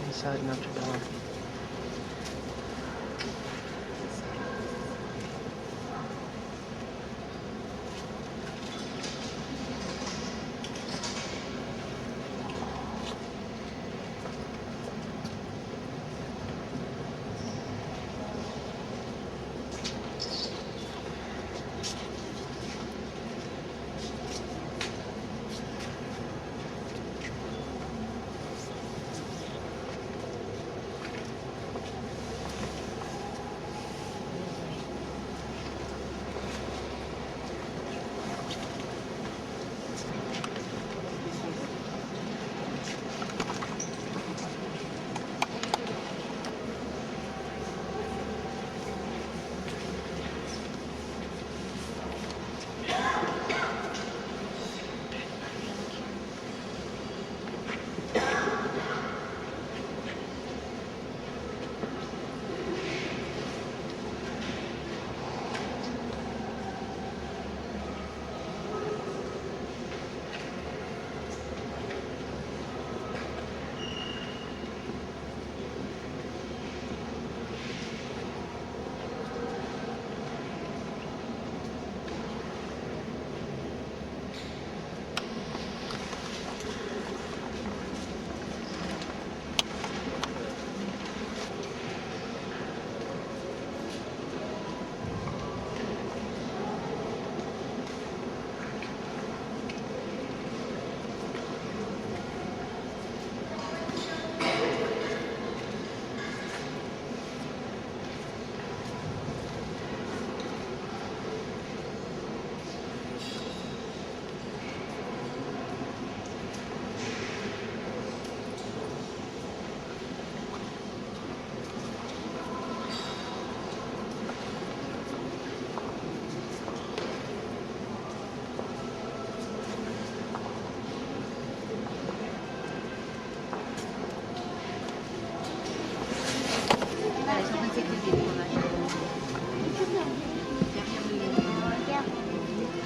S1: Inside Notre Dame.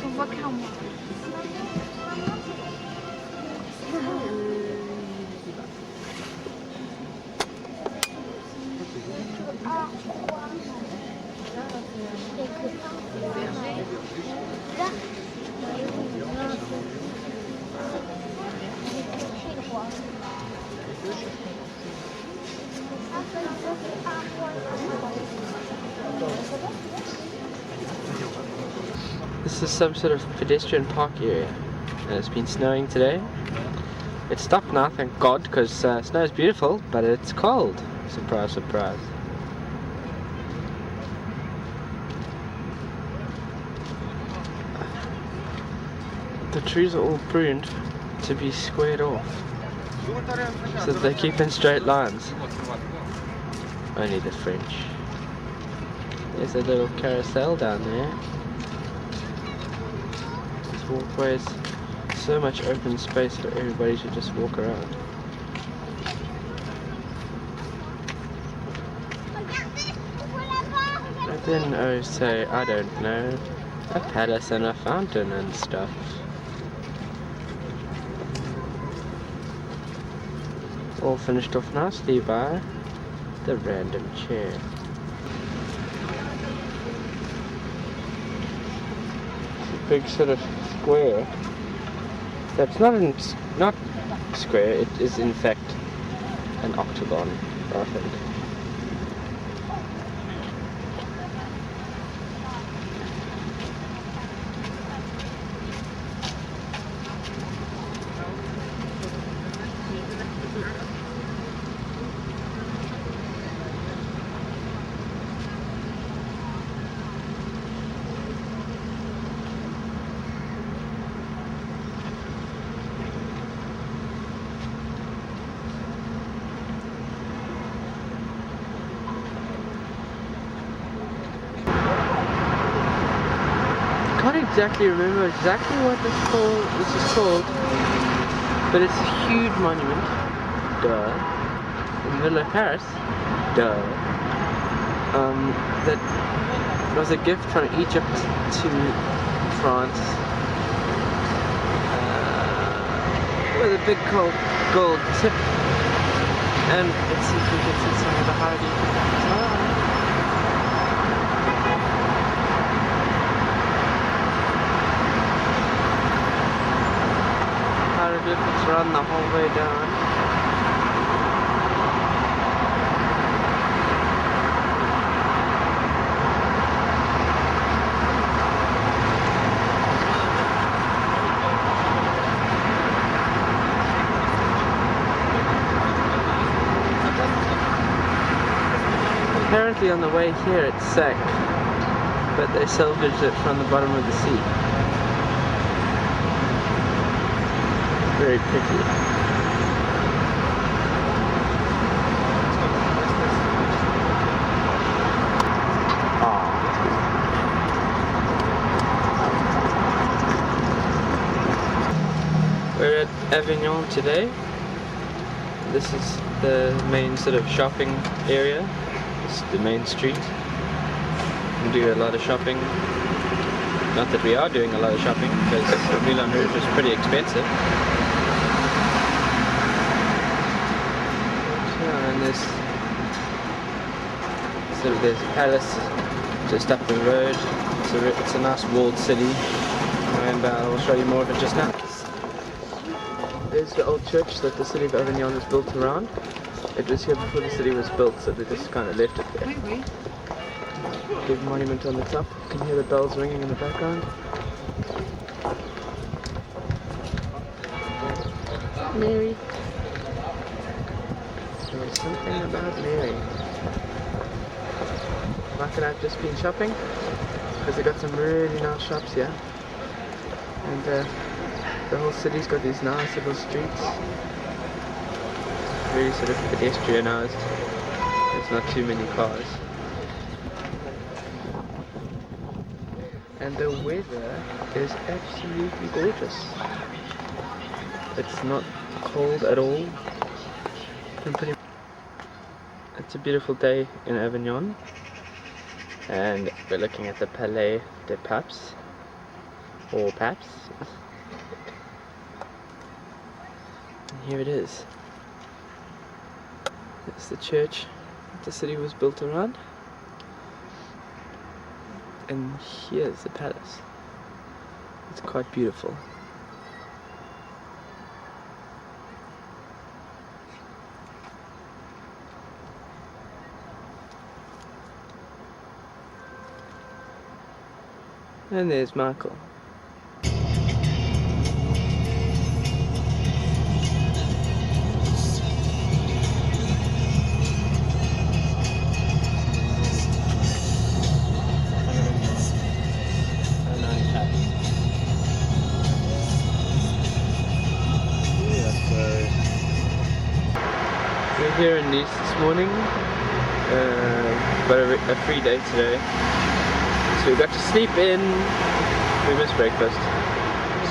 S12: On voit clairement.
S1: This is some sort of pedestrian park area, and it's been snowing today. It stopped now, thank God, because snow is beautiful, but it's cold. Surprise, surprise. The trees are all pruned to be squared off, so that they keep in straight lines. Only the French. There's a little carousel down there. This walkway is so much open space for everybody to just walk around. But then, oh say, I don't know, a palace and a fountain and stuff. All finished off nicely by the random chair. It's a big sort of square. That's not square. It is in fact an octagon, I think. exactly remember exactly what this is called, but it's a huge monument, duh, in the middle of Paris, duh, that was a gift from Egypt to France, with a big gold tip, and let's see if we can see some of the hieroglyphics as well. Hieroglyphics run the whole way down. Apparently on the way here it sank, but they salvaged it from the bottom of the sea. Very picky. We're at Avignon today. This is the main sort of shopping area. It's the main street. We do a lot of shopping. Not that we are doing a lot of shopping, because Moulin Rouge is pretty expensive. And there's a palace just up the road. It's a nice walled city, and I'll show you more of it just now. There's the old church that the city of Avignon was built around. It was here before the city was built, so they just kind of left it there. Big monument on the top. You can hear the bells ringing in the background. Mary. There was something about Mary. Mark and I have just been shopping because they got some really nice shops here. And the whole city's got these nice little streets. Really sort of pedestrianised. There's not too many cars. And the weather is absolutely gorgeous. It's not cold at all. It's a beautiful day in Avignon. And we're looking at the Palais des Papes. Or Paps. And here it is. It's the church that the city was built around. And here's the palace. It's quite beautiful. And there's Michael. We're here in Nice this morning, but a free day today. So we got to sleep in, we missed breakfast,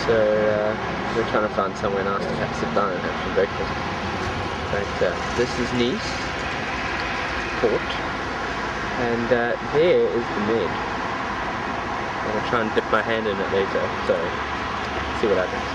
S1: so we're trying to find somewhere nice to sit down and have some breakfast. But this is Nice port, and there is the Med. I'm going to try and dip my hand in it later, so see what happens.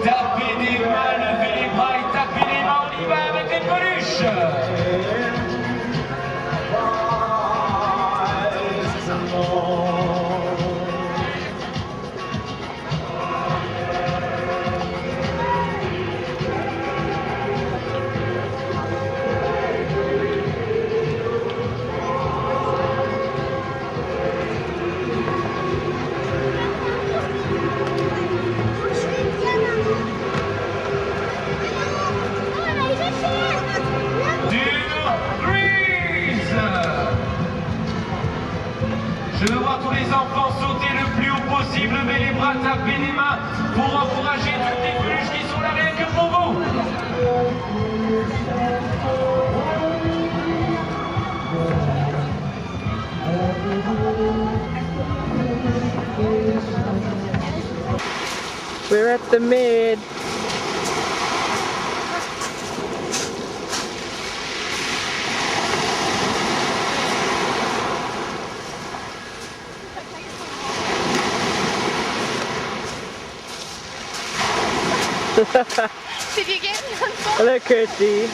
S6: Tapez des mains, levez les bras et tapez les mains, on y va avec les peluches. Je veux voir tous les enfants sauter le plus haut possible, lever les bras, taper les mains pour encourager toutes les peluches qui sont là rien que pour vous.
S1: We're at the mid.
S12: Did you get one?
S1: Hello, Kirsty.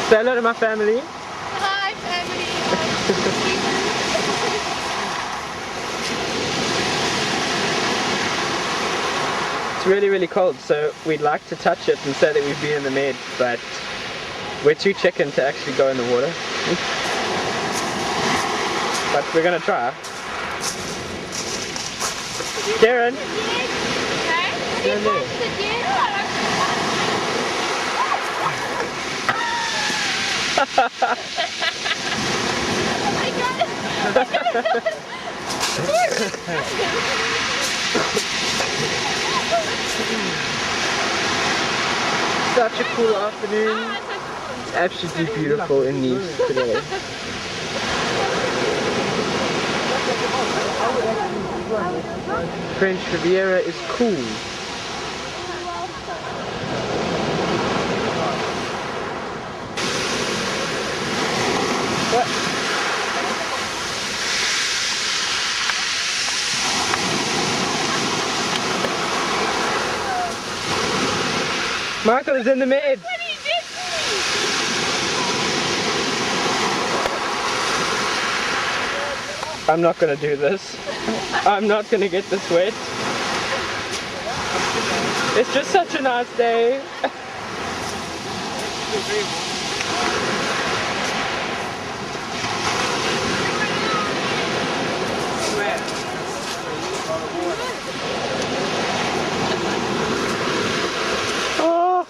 S1: Say hello to my family.
S12: Hi, family.
S1: It's really, really cold, so we'd like to touch it and say that we've been in the med, but we're too chicken to actually go in the water. But we're gonna try. Karen. Stand there. Such a cool afternoon. Absolutely beautiful in Nice today. French Riviera is cool. What? Michael is in the mid. I'm not gonna do this. I'm not gonna get this wet. It's just such a nice day. Oh.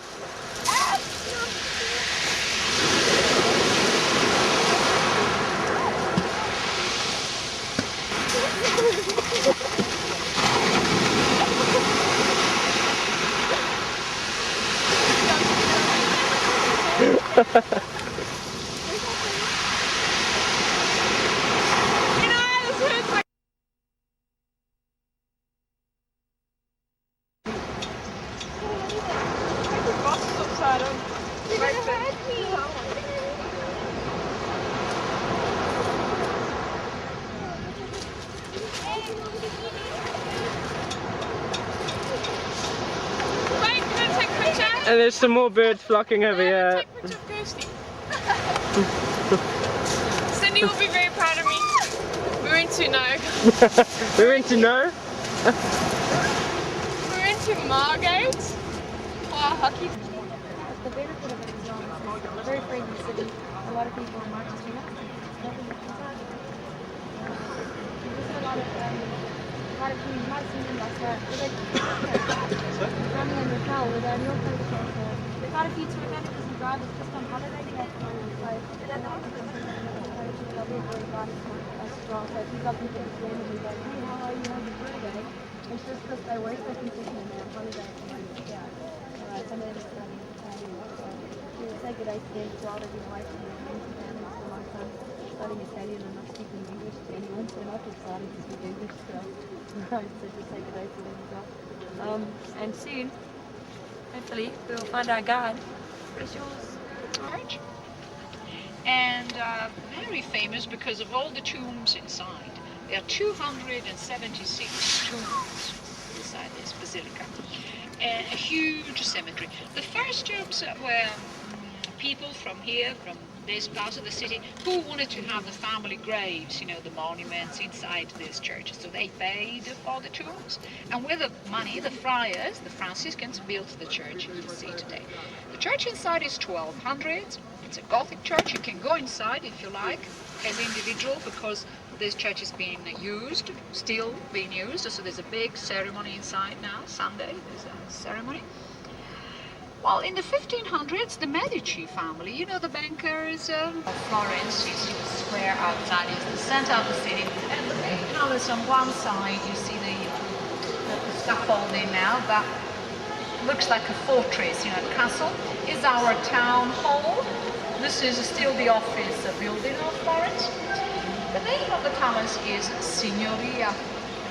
S1: And there's some more birds flocking over here.
S12: Cindy will be very proud of me. We went to
S1: We went to no?
S12: We went to Margate for our hockey.
S14: The benefit of it is it's a very friendly city. A lot of people might just be nice. Nothing inside. There's a lot of you might see them like that. Running in the car with our real place. Quite a few tour managers and drivers just on holiday here. So if you've got people just randomly going, hey, how are you? How's your tour today? It's just because they work with people and they're on holiday at the moment. Yeah. So they're just say good day to them as well. They've been away from their friends and families for a long time, studying Italian and not speaking English to anyone, so they're not excited to speak English still. So just say good day to them as well. And soon, hopefully, we'll find our guide. It's yours.
S2: And very famous because of all the tombs inside. There are 276 tombs.
S17: a huge cemetery. The first tombs were people from here, from this part of the city, who wanted to have the family graves, you know, the monuments inside this church. So they paid for the tombs, and with the money, the friars, the Franciscans, built the church you see today. The church inside is 1200. It's a Gothic church. You can go inside if you like, as individual, because this church is being used, still being used. So there's a big ceremony inside now. Sunday, there's a ceremony. Well, in the 1500s, the Medici family, you know, the bankers of Florence, you see the square outside is the center of the city, and the big palace on one side, you see the scaffolding now, that looks like a fortress, you know, a castle, is our town hall. This is still the office building of Florence. The name of the palace is Signoria.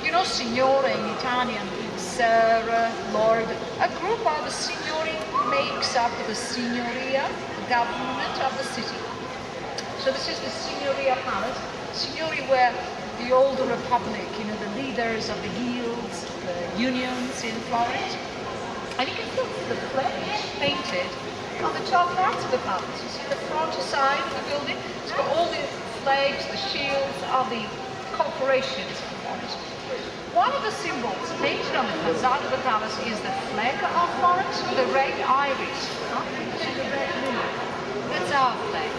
S17: You know, signore in Italian means sir, lord. A group of the signori makes up the signoria, the government of the city. So this is the Signoria Palace. Signori were the old republic, you know, the leaders of the guilds, the unions in Florence. And you can look at the flags painted on the top parts of the palace. You see the front side of the building. It's got all the flags, the shields of the corporations of Florence. One of the symbols painted on the facade of the palace is the flag of Florence, the red iris. That's our flag.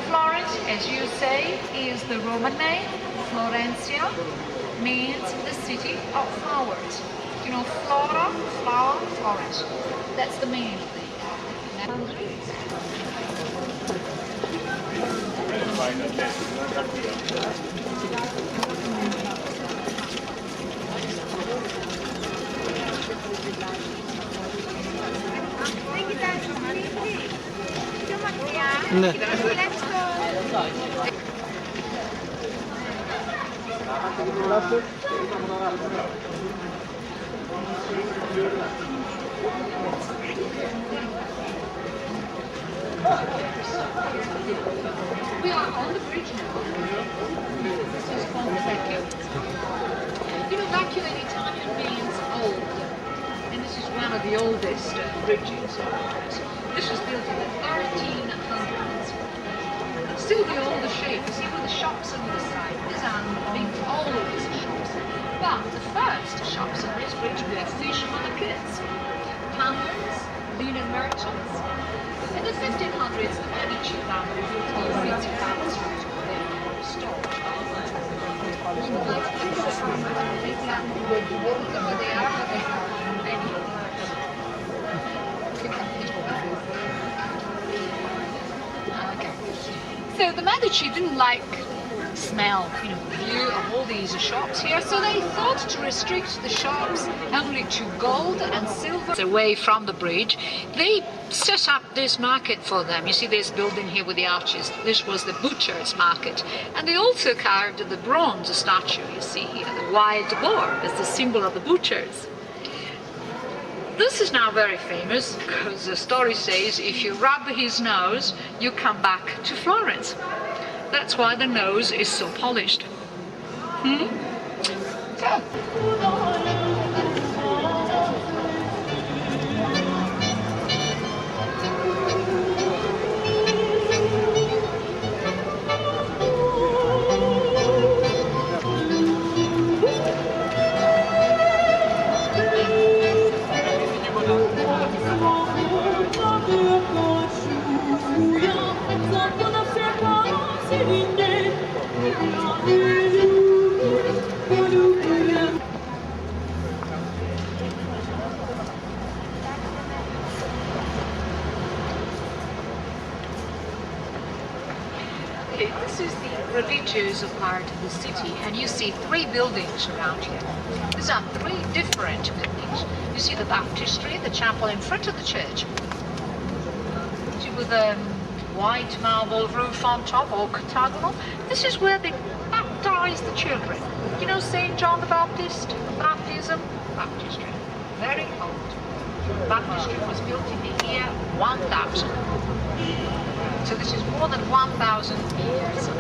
S17: Florence, as you say, is the Roman name. Florencia means the city of flowers. You know, flora, flower, Florence. That's the meaning of the We are on the bridge now. This is called the vecchio. You know, vecchio in Italian means old, and this is one of the oldest bridges. This was built in the 1300s. Still the older shape. You see with the shops on the side. These are big, old shops. But the first shops on this bridge were fish markets, tanners, linen merchants. In the 1500s, the Medici family built all the fancy palaces with their store. So the Medici didn't like smell, you know, the view of all these shops here, so they thought to restrict the shops only to gold and silver. Away from the bridge, they set up this market for them. You see this building here with the arches, this was the butcher's market, and they also carved the bronze statue, you see here, the wild boar as the symbol of the butchers. This is now very famous because the story says if you rub his nose, you come back to Florence. That's why the nose is so polished. Okay, this is the religious part of the city, and you see three buildings around here. These are three different buildings. You see the baptistry, the chapel in front of the church. See with the white marble roof on top, or octagonal. This is where they baptize the children. You know St. John the Baptist, baptism, baptistry. Very old. Baptistry was built in the year 1000. So this is more than 1,000 years old.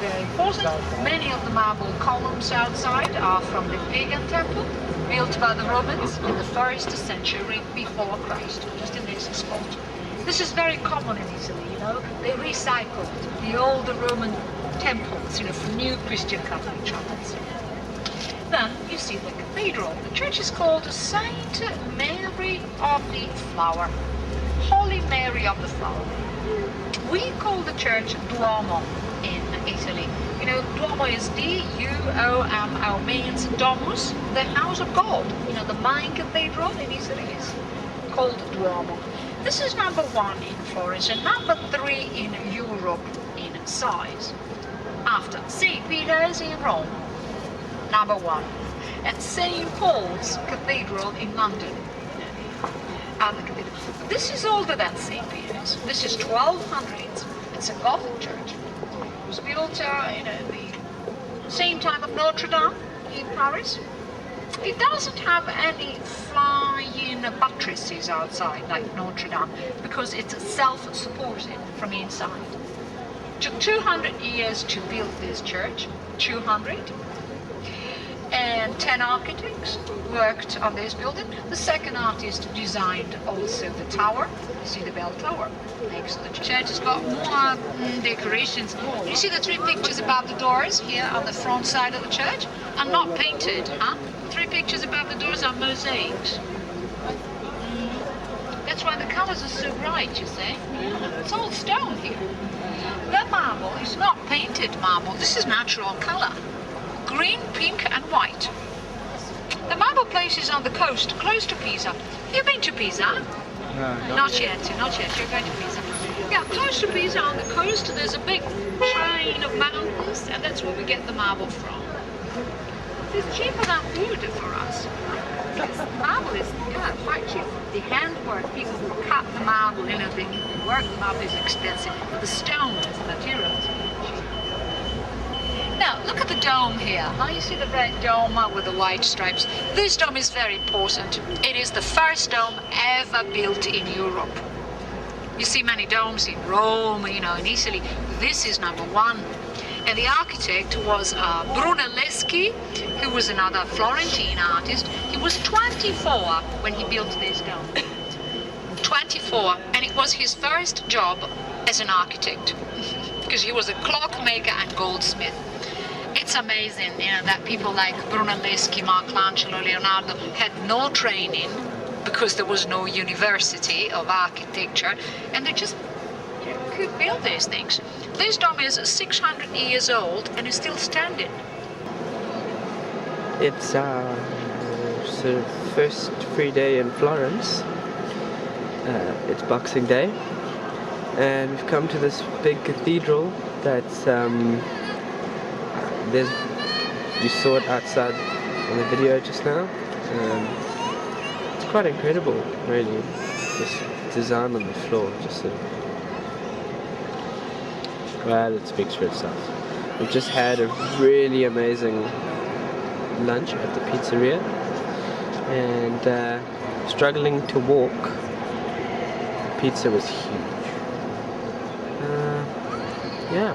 S17: Very important. Many of the marble columns outside are from the pagan temple. We built by the Romans in the 1st century before Christ, just in this spot. This is very common in Italy, you know. They recycled the old Roman temples, you know, for new Christian Catholic chapels. Then you see the cathedral. The church is called Saint Mary of the Flower. Holy Mary of the Flower. We call the church Duomo in Italy. You know, Duomo is D-U-O-M-O, means domus, the house of God. You know, the main cathedral in Italy is called Duomo. This is number 1 in Florence and number 3 in Europe in size. After St. Peter's in Rome, number 1, and St. Paul's Cathedral in London. This is older than St. Peter's. This is 1200s. It's a Gothic church. It was built in the same time of Notre Dame in Paris. It doesn't have any flying buttresses outside like Notre Dame because it's self-supported from inside. It took 200 years to build this church, 200. And 10 architects worked on this building. The second artist designed also the tower. You see the bell tower next to the church. It's got more decorations. You see the 3 pictures above the doors here on the front side of the church are not painted, huh? 3 pictures above the doors are mosaics. That's why the colors are so bright, you see. It's all stone here. The marble is not painted marble. This is natural color. Green, pink and white. The marble place is on the coast, close to Pisa. You've been to Pisa?
S1: No,
S17: not yet. You're going to Pisa. Yeah, close to Pisa on the coast, there's a big chain of mountains, and that's where we get the marble from. It's cheaper than wood for us. Marble is quite cheap. The handwork, people who cut the marble, you know, they work the marble is expensive, but the stone is the material. Now, look at the dome here. How you see the red dome with the white stripes? This dome is very important. It is the first dome ever built in Europe. You see many domes in Rome, you know, in Italy. This is number 1. And the architect was Brunelleschi, who was another Florentine artist. He was 24 when he built this dome. 24, and it was his first job as an architect, because he was a clockmaker and goldsmith. It's amazing, you know, that people like Brunelleschi, Michelangelo, Leonardo had no training because there was no university of architecture, and they just could build these things. This dome is 600 years old and is still standing.
S1: It's sort of first free day in Florence. It's Boxing Day, and we've come to this big cathedral that's you saw it outside on the video just now. It's quite incredible, really. This design on the floor, just well, it speaks for itself. We've just had a really amazing lunch at the pizzeria, and struggling to walk. The pizza was huge. Yeah.